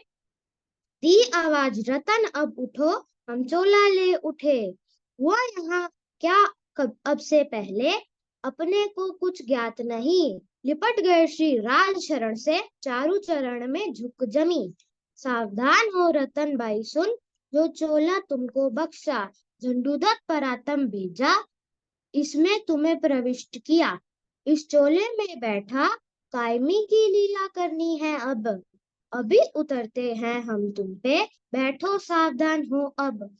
दी आवाज, रतन अब उठो, हम चोला ले उठे। हुआ यहाँ क्या अब से पहले, अपने को कुछ ज्ञात नहीं। लिपट गए श्री राज शरण से, चारु चरण में झुक जमी। सावधान हो रतन बाई सुन, जो चोला तुमको बख्शा। झंडूदत्त परातम भेजा, इसमें तुम्हें प्रविष्ट किया। इस चोले में बैठा कायमी की लीला करनी है अब। अभी उतरते हैं हम तुम पे, बैठो सावधान हो अब।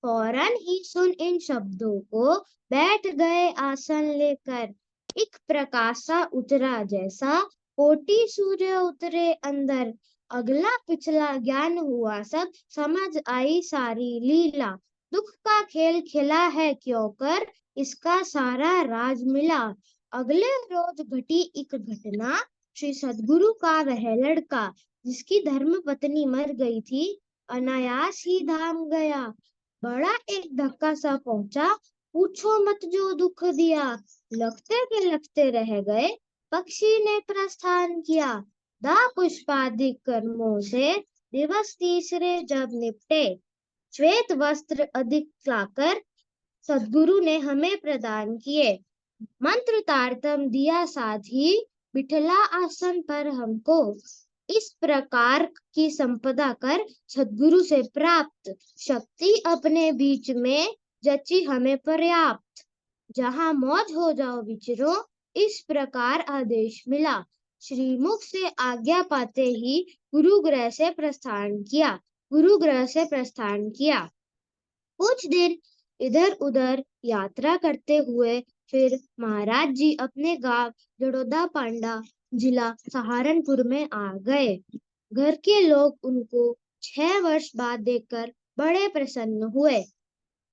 फौरन ही सुन इन शब्दों को, बैठ गए आसन लेकर। एक प्रकाशा उतरा जैसा, कोटि सूर्य उतरे अंदर। अगला पिछला ज्ञान हुआ सब, समझ आई सारी लीला। दुख का खेल खिला है क्यों कर, इसका सारा राज मिला। अगले रोज घटी एक घटना, श्री सद्गुरु का वह लड़का जिसकी धर्म पत्नी मर गई थी, अनायास ही धाम गया। बड़ा एक धक्का सा पहुंचा, पूछो मत जो दुख दिया। लगते के लगते रह गए, पक्षी ने प्रस्थान किया। दा पुष्पादिक कर्मों से दिवस तीसरे जब निपटे, श्वेत वस्त्र अधिक लाकर सद्गुरु ने हमें प्रदान किए। मंत्र तारतम दिया साथ ही, बिठला आसन पर हमको। इस प्रकार की संपदा कर सद्गुरु से प्राप्त, शक्ति अपने बीच में जची हमें पर्याप्त। जहाँ मौज हो जाओ विचरो, इस प्रकार आदेश मिला। श्रीमुख से आज्ञा पाते ही गुरुगृह से प्रस्थान किया। गुरुगृह से प्रस्थान किया। कुछ दिन इधर उधर यात्रा करते हुए फिर महाराज जी अपने गांव जड़ोदा पांडा जिला सहारनपुर में आ गए। घर के लोग उनको 6 वर्ष बाद देखकर बड़े प्रसन्न हुए,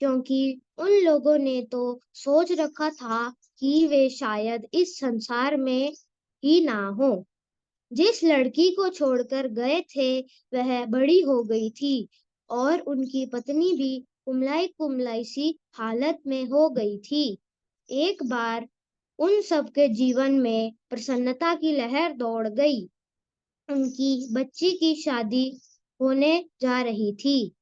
क्योंकि उन लोगों ने तो सोच रखा था कि वे शायद इस संसार में ही ना हो। जिस लड़की को छोड़कर गए थे वह बड़ी हो गई थी और उनकी पत्नी भी कुमलाई कुमलाई सी हालत में हो गई थी। एक बार उन सबके जीवन में प्रसन्नता की लहर दौड़ गई। उनकी बच्ची की शादी होने जा रही थी।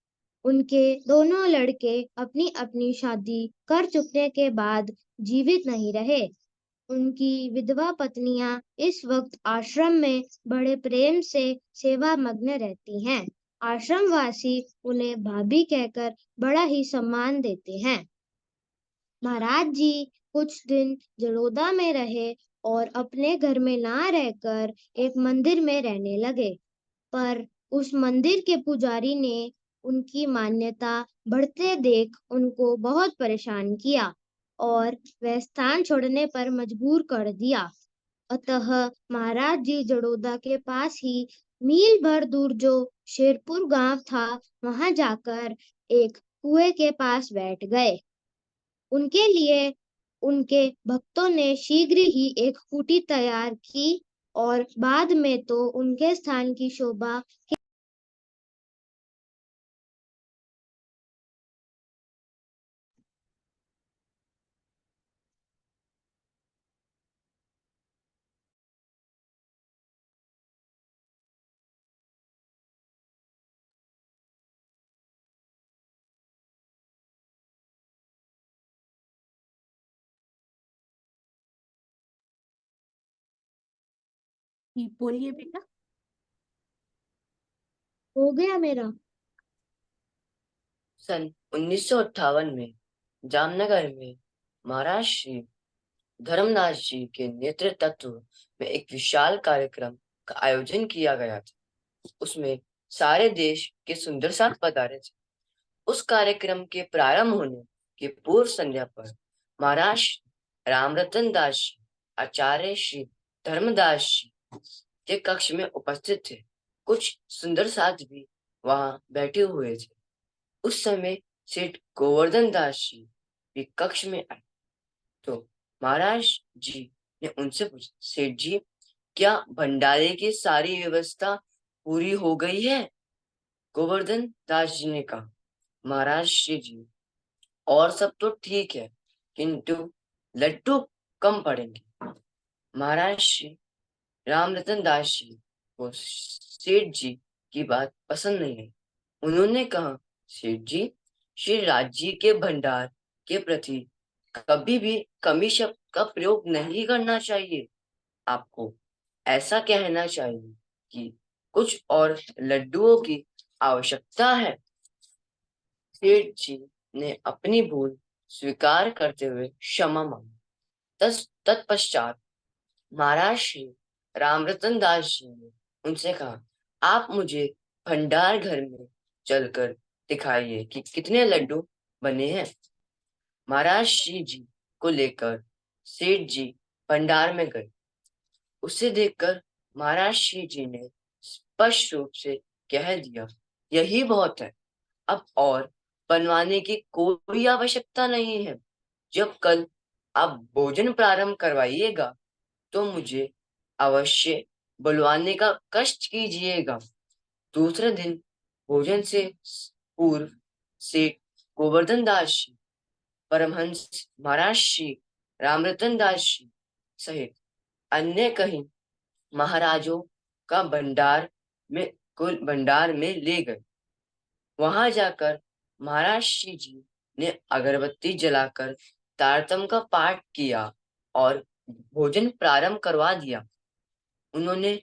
उनके दोनों लड़के अपनी अपनी शादी कर चुकने के बाद जीवित नहीं रहे। उनकी विधवा पत्नियां इस वक्त आश्रम में बड़े प्रेम से सेवा मग्न रहती हैं। आश्रमवासी उन्हें भाभी कहकर बड़ा ही सम्मान देते हैं। महाराज जी कुछ दिन जलोदा में रहे और अपने घर में ना रहकर एक मंदिर में रहने लगे। पर उस मंदिर के पुजारी ने उनकी मान्यता बढ़ते देख उनको बहुत परेशान किया और वह स्थान छोड़ने पर मजबूर कर दिया। अतः महाराज जी जड़ोदा के पास ही मील भर दूर जो शेरपुर गांव था, वहां जाकर एक कुएं के पास बैठ गए। उनके लिए उनके भक्तों ने शीघ्र ही एक कुटी तैयार की और बाद में तो उनके स्थान की शोभा बोलिए बेटा। हो गया मेरा। सन 1958 में जामनगर में महाराज श्री धर्मदास जी के नेतृत्व में एक विशाल कार्यक्रम का आयोजन किया गया था। उसमें सारे देश के सुंदर साथ पधारे थे। उस कार्यक्रम के प्रारंभ होने के पूर्व संध्या पर महाराज रामरतन दास जी, आचार्य श्री धर्मदास जी के कक्ष में उपस्थित थे। कुछ सुंदर साथ भी वहां बैठे हुए थे। उस समय सेठ गोवर्धन दास जी भी कक्ष में आए तो महाराज जी ने उनसे पूछा, सेठ जी, क्या भंडारे की सारी व्यवस्था पूरी हो गई है? गोवर्धन दास जी ने कहा, महाराज श्री जी, और सब तो ठीक है, किंतु लड्डू कम पड़ेंगे। महाराज श्री रामरतन दास जी को सेठ जी की बात पसंद नहीं आई। उन्होंने कहा, सेठ जी, श्री राज जी के भंडार के प्रति कभी भी कमी शब्द का प्रयोग नहीं करना चाहिए। आपको ऐसा कहना चाहिए कि कुछ और लड्डुओं की आवश्यकता है। सेठ जी ने अपनी भूल स्वीकार करते हुए क्षमा मांगी। तत्पश्चात महाराज श्री रामरतन दास जी ने उनसे कहा, आप मुझे भंडार घर में चलकर दिखाइए कि कितने लड्डू बने हैं। महाराज श्री जी को लेकर सेठ जी भंडार में गए। उसे देखकर महाराज श्री जी ने स्पष्ट रूप से कह दिया, यही बहुत है, अब और बनवाने की कोई आवश्यकता नहीं है। जब कल आप भोजन प्रारंभ करवाइएगा तो मुझे अवश्य बुलवाने का कष्ट कीजिएगा। दूसरे दिन भोजन से पूर्व सेठ गोवर्धन दास जी, परमहंस महाराज श्री रामरतन दास जी सहित अन्य कहीं महाराजों का भंडार में ले गए। वहां जाकर महाराज श्री जी ने अगरबत्ती जलाकर तारतम का पाठ किया और भोजन प्रारंभ करवा दिया। उन्होंने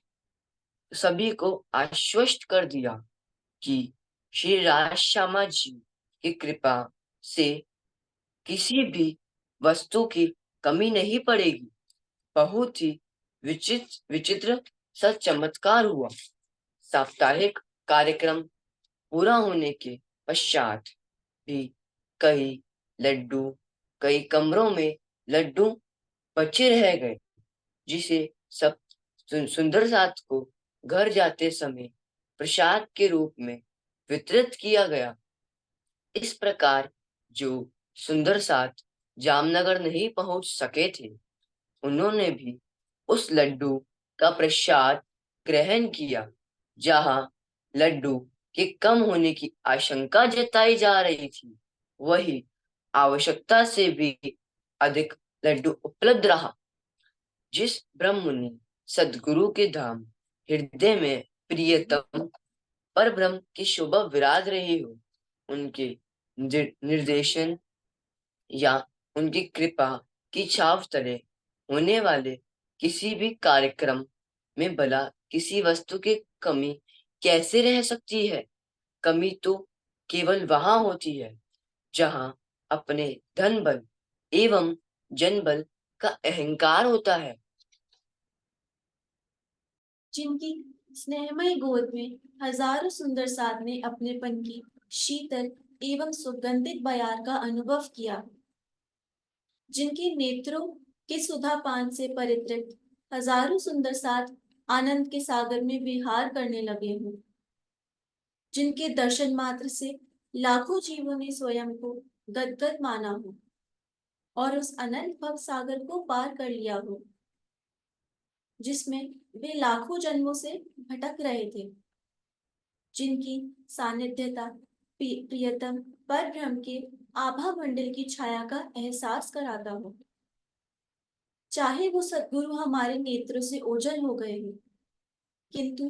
सभी को आश्वस्त कर दिया कि श्री राजश्यामा जी की कृपा से किसी भी वस्तु की कमी नहीं पड़ेगी। बहुत ही विचित्र सा चमत्कार हुआ। साप्ताहिक कार्यक्रम पूरा होने के पश्चात भी कई कमरों में लड्डू बचे रह गए, जिसे सब सुंदर साथ को घर जाते समय प्रसाद के रूप में वितरित किया गया। इस प्रकार जो सुंदर साथ जामनगर नहीं पहुंच सके थे, उन्होंने भी उस लड्डू का प्रसाद ग्रहण किया। जहां लड्डू के कम होने की आशंका जताई जा रही थी, वही आवश्यकता से भी अधिक लड्डू उपलब्ध रहा। जिस ब्रह्ममुनि सदगुरु के धाम हृदय में प्रियतम पर ब्रह्म की शोभा विराज रही हो, उनके निर्देशन या उनकी कृपा की छाप तले होने वाले किसी भी कार्यक्रम में भला किसी वस्तु की कमी कैसे रह सकती है? कमी तो केवल वहां होती है जहां अपने धन बल एवं जन बल का अहंकार होता है। जिनकी स्नेहमय गोद में हजारों सुंदर साधने अपनेपन की शीतल एवं सुगंधित बयार का अनुभव किया, जिनके नेत्रों के सुधापान से परितृप्त हजारों सुंदर साथ आनंद के सागर में विहार करने लगे हों, जिनके दर्शन मात्र से लाखों जीवों ने स्वयं को गदगद माना हो और उस अनंत भव सागर को पार कर लिया हो जिसमें वे लाखों जन्मों से भटक रहे थे, जिनकी सानिध्यता प्रियतम पर ब्रह्म के आभा मंडल की छाया का एहसास कराता हो। चाहे वो सद्गुरु हमारे नेत्रों से ओझल हो गए हो, किंतु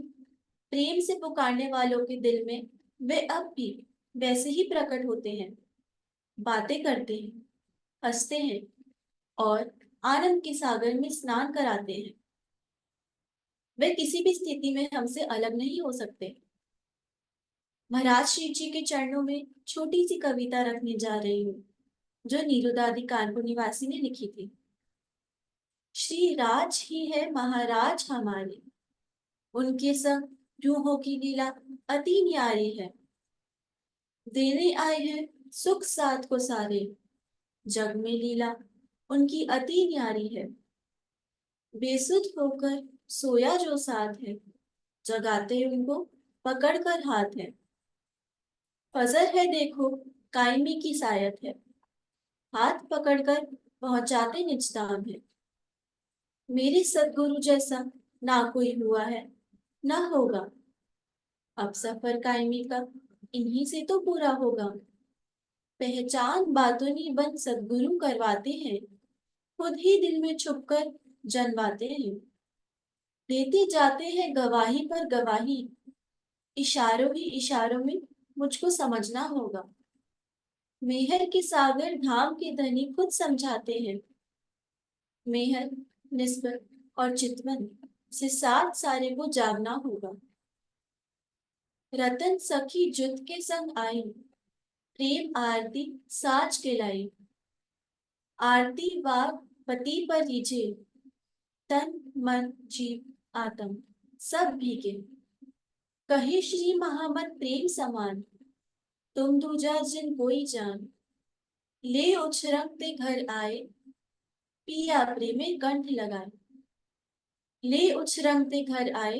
प्रेम से पुकारने वालों के दिल में वे अब भी वैसे ही प्रकट होते हैं, बातें करते हैं, हंसते हैं और आनंद के सागर में स्नान कराते हैं। वे किसी भी स्थिति में हमसे अलग नहीं हो सकते। महाराज शिव जी के चरणों में छोटी सी कविता रखने जा रही हूँ, जो नीरुदादी कानपुर निवासी ने लिखी थी। श्री राज ही है महाराज हमारे, उनके संग रूहों की लीला अति न्यारी है। देने आए हैं सुख साथ को सारे, जग में लीला उनकी अति न्यारी है। बेसुध होकर सोया जो साथ है, जगाते उनको पकड़ कर हाथ है। फजर है देखो कायमी की सायत है, हाथ पकड़कर पहुंचाते निज धाम है। मेरे सद्गुरु जैसा ना कोई हुआ है ना होगा, अब सफर कायमी का इन्हीं से तो पूरा होगा। पहचान बातोनी बन सद्गुरु करवाते हैं, खुद ही दिल में छुपकर जनवाते हैं। देते जाते हैं गवाही पर गवाही, इशारों ही इशारों में मुझको समझना होगा। मेहर के सागर धाम के धनी खुद समझाते हैं। मेहर निस्बत और चितवन से साथ सारे को जागना होगा। रतन सखी जुत के संग आई, प्रेम आरती साज के लाई। आरती वाग पति पर लीजे, तन मन जीव आत्म सब भीगे। कहे श्री महामत प्रेम समान, तुम दूजा जिन कोई जान। ले उछरंग ते घर आए, पिया प्रेमे कंठ लगाए। ले उछरंग ते घर आए,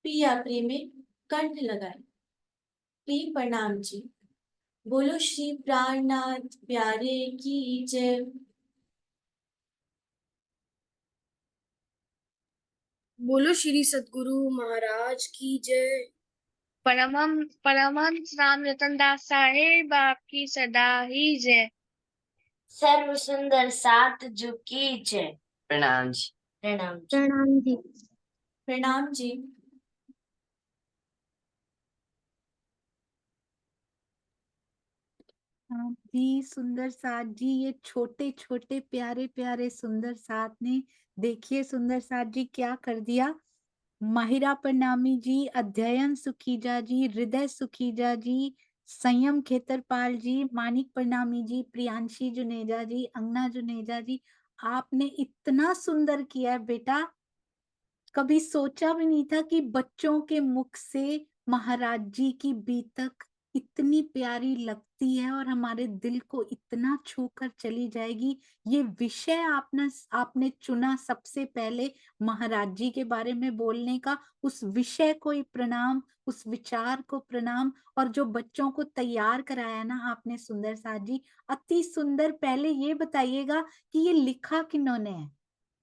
पिया प्रेमे कंठ लगाए। प्रेम प्रणाम जी। बोलो श्री प्राणनाथ प्यारे की जय। बोलो श्री सद्गुरु महाराज की जय। परमहंस राम रतन दास साहेब आपकी सदा ही जय। सर्व सुंदर सात जो की जय। प्रणाम जी। प्रणाम जी। प्रणाम जी। प्रणाम जी। हाँ जी, सुंदर साथ जी, ये छोटे छोटे प्यारे प्यारे सुंदर साथ ने देखिए सुंदर साथ जी क्या कर दिया। माहिरा प्रणामी जी, अध्ययन सुखीजा जी, हृदय सुखीजा जी, संयम खेतरपाल जी, मानिक प्रणामी जी, प्रियांशी जुनेजा जी, अंगना जुनेजा जी, आपने इतना सुंदर किया है बेटा। कभी सोचा भी नहीं था कि बच्चों के मुख से महाराज जी की बीतक इतनी प्यारी लगती है और हमारे दिल को इतना छूकर चली जाएगी। ये विषय आपने चुना सबसे पहले महाराज जी के बारे में बोलने का, उस विषय को ही प्रणाम, उस विचार को प्रणाम। और जो बच्चों को तैयार कराया ना आपने सुंदर साथ जी, अति सुंदर। पहले ये बताइएगा कि ये लिखा किन्होंने है?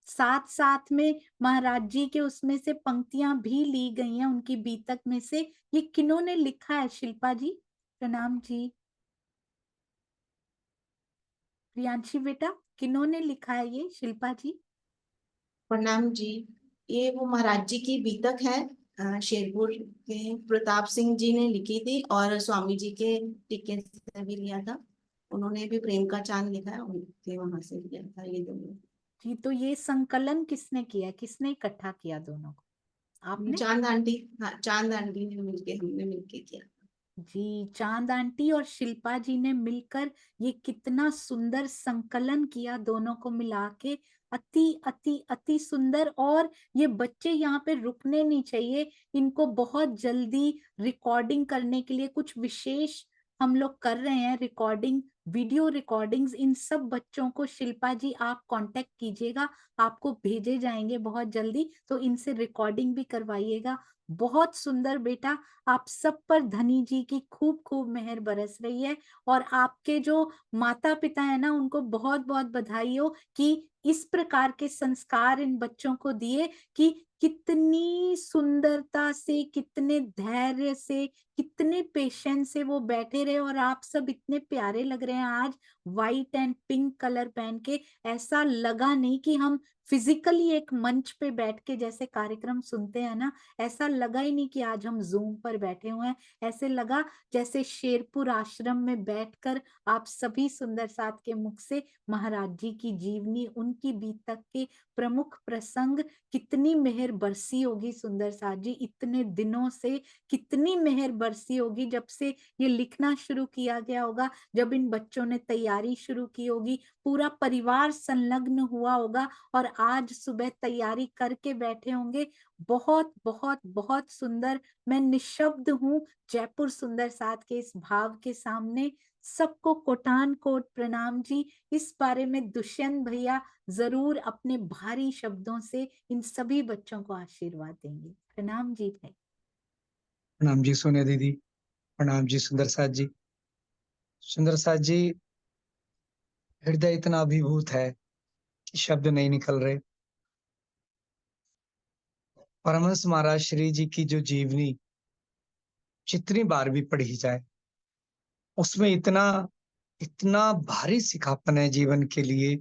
साथ साथ में महाराज जी के उसमें से पंक्तियां भी ली गई हैं उनकी बीतक में से। ये किन्होंने लिखा है? शिल्पा जी प्रणाम जी। प्रियांशी बेटा किन्होंने लिखा है ये? शिल्पा जी प्रणाम जी। ये वो महाराज जी की बीतक है, शेरपुर के प्रताप सिंह जी ने लिखी थी और स्वामी जी के टीके से भी लिया था। उन्होंने भी प्रेम का चांद लिखा है, उनके वहां से लिया था ये दोनों। जी, तो ये संकलन किसने किया, किसने इकट्ठा किया दोनों को? आपने? चांद आंटी, हाँ चांद आंटी ने मिलके, हमने मिलके किया। जी, चांद आंटी और शिल्पा जी ने मिलकर ये कितना सुंदर संकलन किया दोनों को मिला के। अति अति अति सुंदर। और ये बच्चे यहाँ पे रुकने नहीं चाहिए, इनको बहुत जल्दी रिकॉर्डिंग करने के लिए कुछ विशेष हम लोग कर रहे हैं, रिकॉर्डिंग, वीडियो रिकॉर्डिंग्स। इन सब बच्चों को शिल्पा जी आप कांटेक्ट कीजिएगा, आपको भेजे जाएंगे बहुत जल्दी, तो इनसे रिकॉर्डिंग भी करवाइएगा। बहुत सुंदर बेटा, आप सब पर धनी जी की खूब खूब मेहर बरस रही है। और आपके जो माता पिता है ना, उनको बहुत बहुत बधाई हो कि इस प्रकार के संस्कार इन बच्चों को दिए कि कितनी सुंदरता से, कितने धैर्य से, कितने पेशेंस से वो बैठे रहे। और आप सब इतने प्यारे लग रहे हैं आज, व्हाइट एंड पिंक कलर पहन के। ऐसा लगा नहीं कि हम फिजिकली एक मंच पे बैठ के जैसे कार्यक्रम सुनते हैं ना, ऐसा लगा ही नहीं कि आज हम जूम पर बैठे हुए हैं। ऐसे लगा जैसे शेरपुर आश्रम में बैठकर आप सभी सुंदर साथ के मुख से महाराज जी की जीवनी, उनकी बीतक के प्रमुख प्रसंग, कितनी मेहर बरसी होगी सुंदर साथ जी इतने दिनों से, कितनी मेहर बरसी होगी जब से ये लिखना शुरू किया गया होगा, जब इन बच्चों ने तैयारी शुरू की होगी, पूरा परिवार संलग्न हुआ होगा और आज सुबह तैयारी करके बैठे होंगे। बहुत बहुत बहुत सुंदर। मैं निशब्द हूँ जयपुर सुंदर साथ के इस भाव के सामने। सबको कोटान कोट प्रणाम जी। इस बारे में दुष्यंत भैया जरूर अपने भारी शब्दों से इन सभी बच्चों को आशीर्वाद देंगे। प्रणाम जी भाई। प्रणाम जी सोनिया दीदी, प्रणाम जी सुंदर साथ जी। सुंदर साथ जी, हृदय इतना अभिभूत है कि शब्द नहीं निकल रहे। परमहंस महाराज श्री जी की जो जीवनी जितनी बार भी पढ़ी जाए, उसमें इतना इतना भारी सिखापन है जीवन के लिए।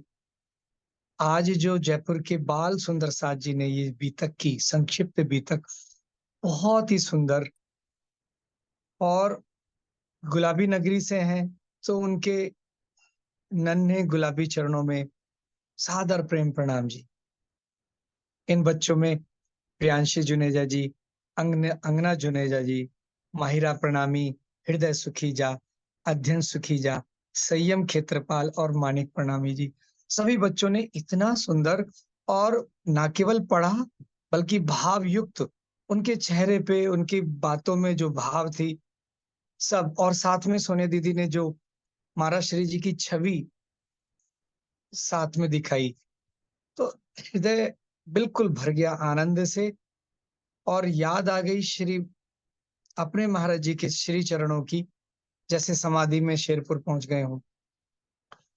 आज जो जयपुर के बाल सुंदर साथ जी ने ये बीतक की संक्षिप्त बीतक, बहुत ही सुंदर, और गुलाबी नगरी से हैं तो उनके नन्हे गुलाबी चरणों में सादर प्रेम प्रणाम जी। इन बच्चों में प्रियांशी जुनेजा जी, अंगना जुनेजा जी, माहिरा प्रणामी, हृदय सुखीजा, अध्ययन सुखीजा, संयम क्षेत्रपाल और मानिक प्रणामी जी, सभी बच्चों ने इतना सुंदर और ना केवल पढ़ा बल्कि भाव युक्त, उनके चेहरे पे, उनकी बातों में जो भाव थी सब, और साथ में सोनिया दीदी ने जो महाराज श्री जी की छवि साथ में दिखाई, तो हृदय बिल्कुल भर गया आनंद से। और याद आ गई श्री अपने महाराज जी के श्री चरणों की, जैसे समाधि में शेरपुर पहुंच गए हों।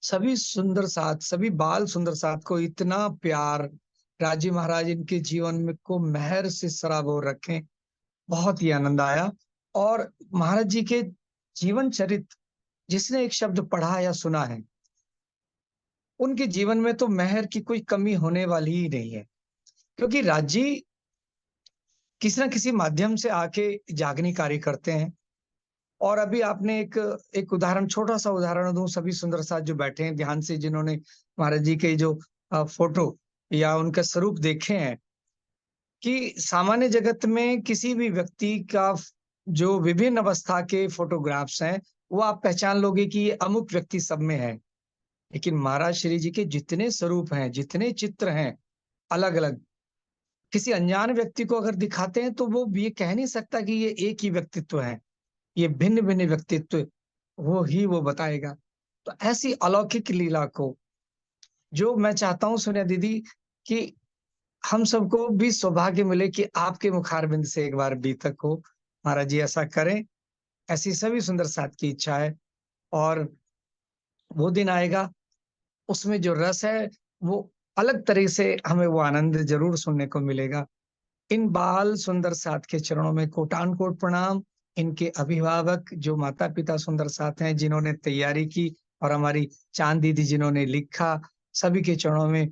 सभी सुंदर साथ, सभी बाल सुंदर साथ को इतना प्यार, राजी महाराज इनके जीवन में को मेहर से सराबोर रखें। बहुत ही आनंद आया। और महाराज जी के जीवन चरित्र जिसने एक शब्द पढ़ा या सुना है, उनके जीवन में तो मेहर की कोई कमी होने वाली ही नहीं है, क्योंकि राजी किसी न किसी माध्यम से आके जागनी कार्य करते हैं। और अभी आपने एक उदाहरण, छोटा सा उदाहरण दूं, सभी सुंदर साथ जो बैठे हैं ध्यान से, जिन्होंने महाराज जी के जो फोटो या उनका स्वरूप देखे हैं, कि सामान्य जगत में किसी भी व्यक्ति का जो विभिन्न अवस्था के फोटोग्राफ्स हैं, वो आप पहचान लोगे कि ये अमुक व्यक्ति सब में है। लेकिन महाराज श्री जी के जितने स्वरूप हैं, जितने चित्र हैं अलग अलग, किसी अनजान व्यक्ति को अगर दिखाते हैं तो वो ये कह नहीं सकता कि ये एक ही व्यक्तित्व है, ये भिन्न भिन्न व्यक्तित्व वो बताएगा। तो ऐसी अलौकिक लीला को जो मैं चाहता हूँ सोनिया दीदी कि हम सबको भी सौभाग्य मिले कि आपके मुखारबिंद से एक बार बीतक हो। महाराज जी ऐसा करें, ऐसी सभी सुंदर साथ की इच्छा है। और वो दिन आएगा, उसमें जो रस है वो अलग तरह से हमें वो आनंद जरूर सुनने को मिलेगा। इन बाल सुंदर साथ के चरणों में कोटान कोट प्रणाम। इनके अभिभावक जो माता पिता सुंदर साथ हैं, जिन्होंने तैयारी की, और हमारी चांद दीदी जिन्होंने लिखा, सभी के चरणों में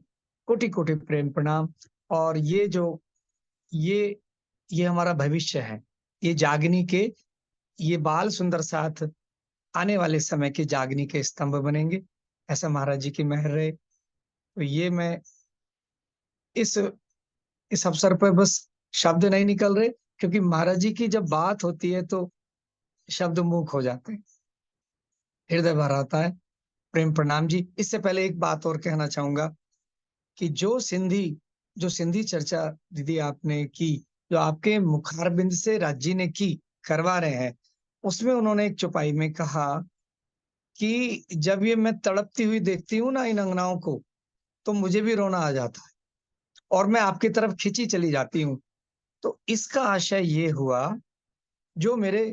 कोटि कोटि प्रेम प्रणाम। और ये जो ये हमारा भविष्य है। ये जागनी के, ये बाल सुंदर साथ आने वाले समय के जागनी के स्तंभ बनेंगे। ऐसा महाराज जी की मेहर रहे। तो ये मैं इस अवसर पर बस शब्द नहीं निकल रहे, क्योंकि महाराज जी की जब बात होती है तो शब्द मूक हो जाते हैं, हृदय भर आता है। प्रेम प्रणाम जी। इससे पहले एक बात और कहना चाहूंगा कि जो सिंधी चर्चा दीदी आपने की, जो आपके मुखारबिंद से राजी ने की, करवा रहे हैं, उसमें उन्होंने एक चौपाई में कहा कि जब ये मैं तड़पती हुई देखती हूँ ना इन अंगनाओं को, तो मुझे भी रोना आ जाता है और मैं आपकी तरफ खिंची चली जाती हूँ। तो इसका आशय ये हुआ, जो मेरे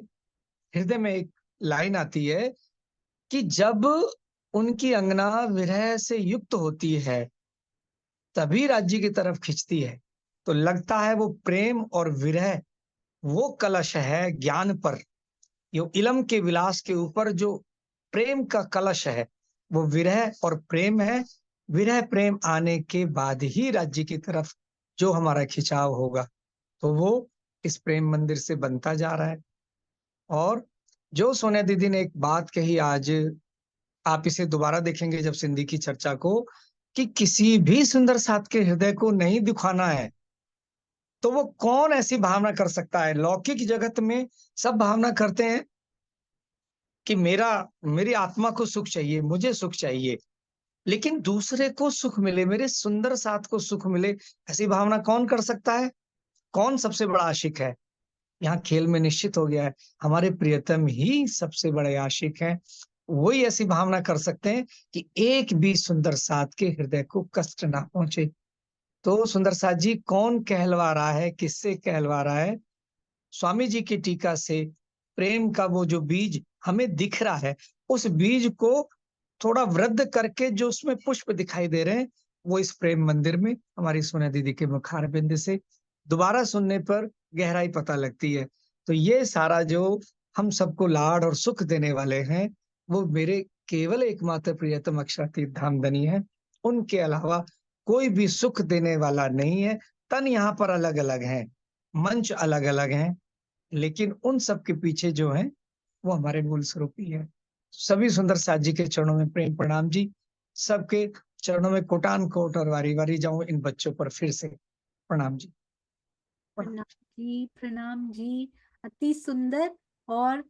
हृदय में एक लाइन आती है कि जब उनकी अंगना विरह से युक्त होती है, तभी राज्य की तरफ खिंचती है। तो लगता है वो प्रेम और विरह वो कलश है ज्ञान पर, यो इलम के विलास के ऊपर जो प्रेम का कलश है, वो विरह और प्रेम है। विरह प्रेम आने के बाद ही राज्य की तरफ जो हमारा खिंचाव होगा, तो वो इस प्रेम मंदिर से बनता जा रहा है। और जो सोनिया दीदी ने एक बात कही आज, आप इसे दोबारा देखेंगे जब सिंधी की चर्चा को, कि किसी भी सुंदर साथ के हृदय को नहीं दुखाना है, तो वो कौन ऐसी भावना कर सकता है। लौकिक जगत में सब भावना करते हैं कि मेरी आत्मा को सुख चाहिए, मुझे सुख चाहिए, लेकिन दूसरे को सुख मिले, मेरे सुंदर साथ को सुख मिले, ऐसी भावना कौन कर सकता है? कौन सबसे बड़ा आशिक है? यहाँ खेल में निश्चित हो गया है, हमारे प्रियतम ही सबसे बड़े आशिक हैं। वही ऐसी भावना कर सकते हैं कि एक भी सुंदर साथ के हृदय को कष्ट ना पहुंचे। तो सुंदर साथ जी कौन कहलवा रहा है, किससे कहलवा रहा है? स्वामी जी की टीका से प्रेम का वो जो बीज हमें दिख रहा है, उस बीज को थोड़ा वृद्ध करके जो उसमें पुष्प दिखाई दे रहे हैं, वो इस प्रेम मंदिर में हमारी सोनिया दीदी के मुखार बिंद से दोबारा सुनने पर गहराई पता लगती है। तो ये सारा जो हम सबको लाड और सुख देने वाले हैं, वो मेरे केवल एकमात्र प्रियतम अक्षरातीत धामधनी है। उनके अलावा कोई भी सुख देने वाला नहीं है। तन यहाँ पर अलग अलग है, मंच अलग अलग हैं, लेकिन उन सब के पीछे जो है वो हमारे मूल स्वरूप ही है। सभी सुंदर साथ जी के चरणों में प्रेम प्रणाम जी। सबके चरणों में कोटान कोट और वारी वारी जाऊं इन बच्चों पर फिर से प्रणाम जी। प्रणाम जी, प्रणाम जी। अति सुंदर। और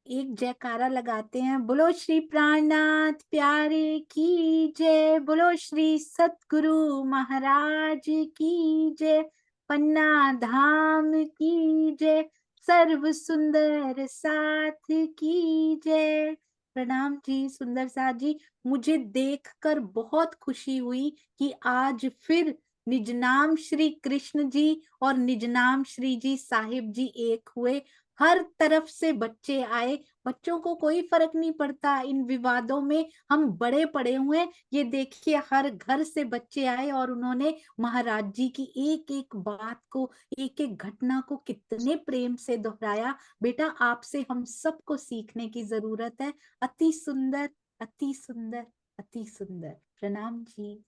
एक जयकारा लगाते हैं, बोलो श्री प्राणनाथ प्यारे की जय, बोलो श्री सतगुरु महाराज की जय, पन्ना धाम की जय, सर्व सुंदर साथ की जय। प्रणाम जी सुंदर साथ जी। मुझे देखकर बहुत खुशी हुई कि आज फिर निज नाम श्री कृष्ण जी और निज नाम श्री जी साहिब जी एक हुए। हर तरफ से बच्चे आए, बच्चों को कोई फर्क नहीं पड़ता इन विवादों में, हम बड़े पड़े हुए हैं। ये देखिए हर घर से बच्चे आए और उन्होंने महाराज जी की एक एक बात को, एक एक घटना को कितने प्रेम से दोहराया। बेटा आपसे हम सबको सीखने की जरूरत है। अति सुंदर, अति सुंदर, अति सुंदर। प्रणाम जी।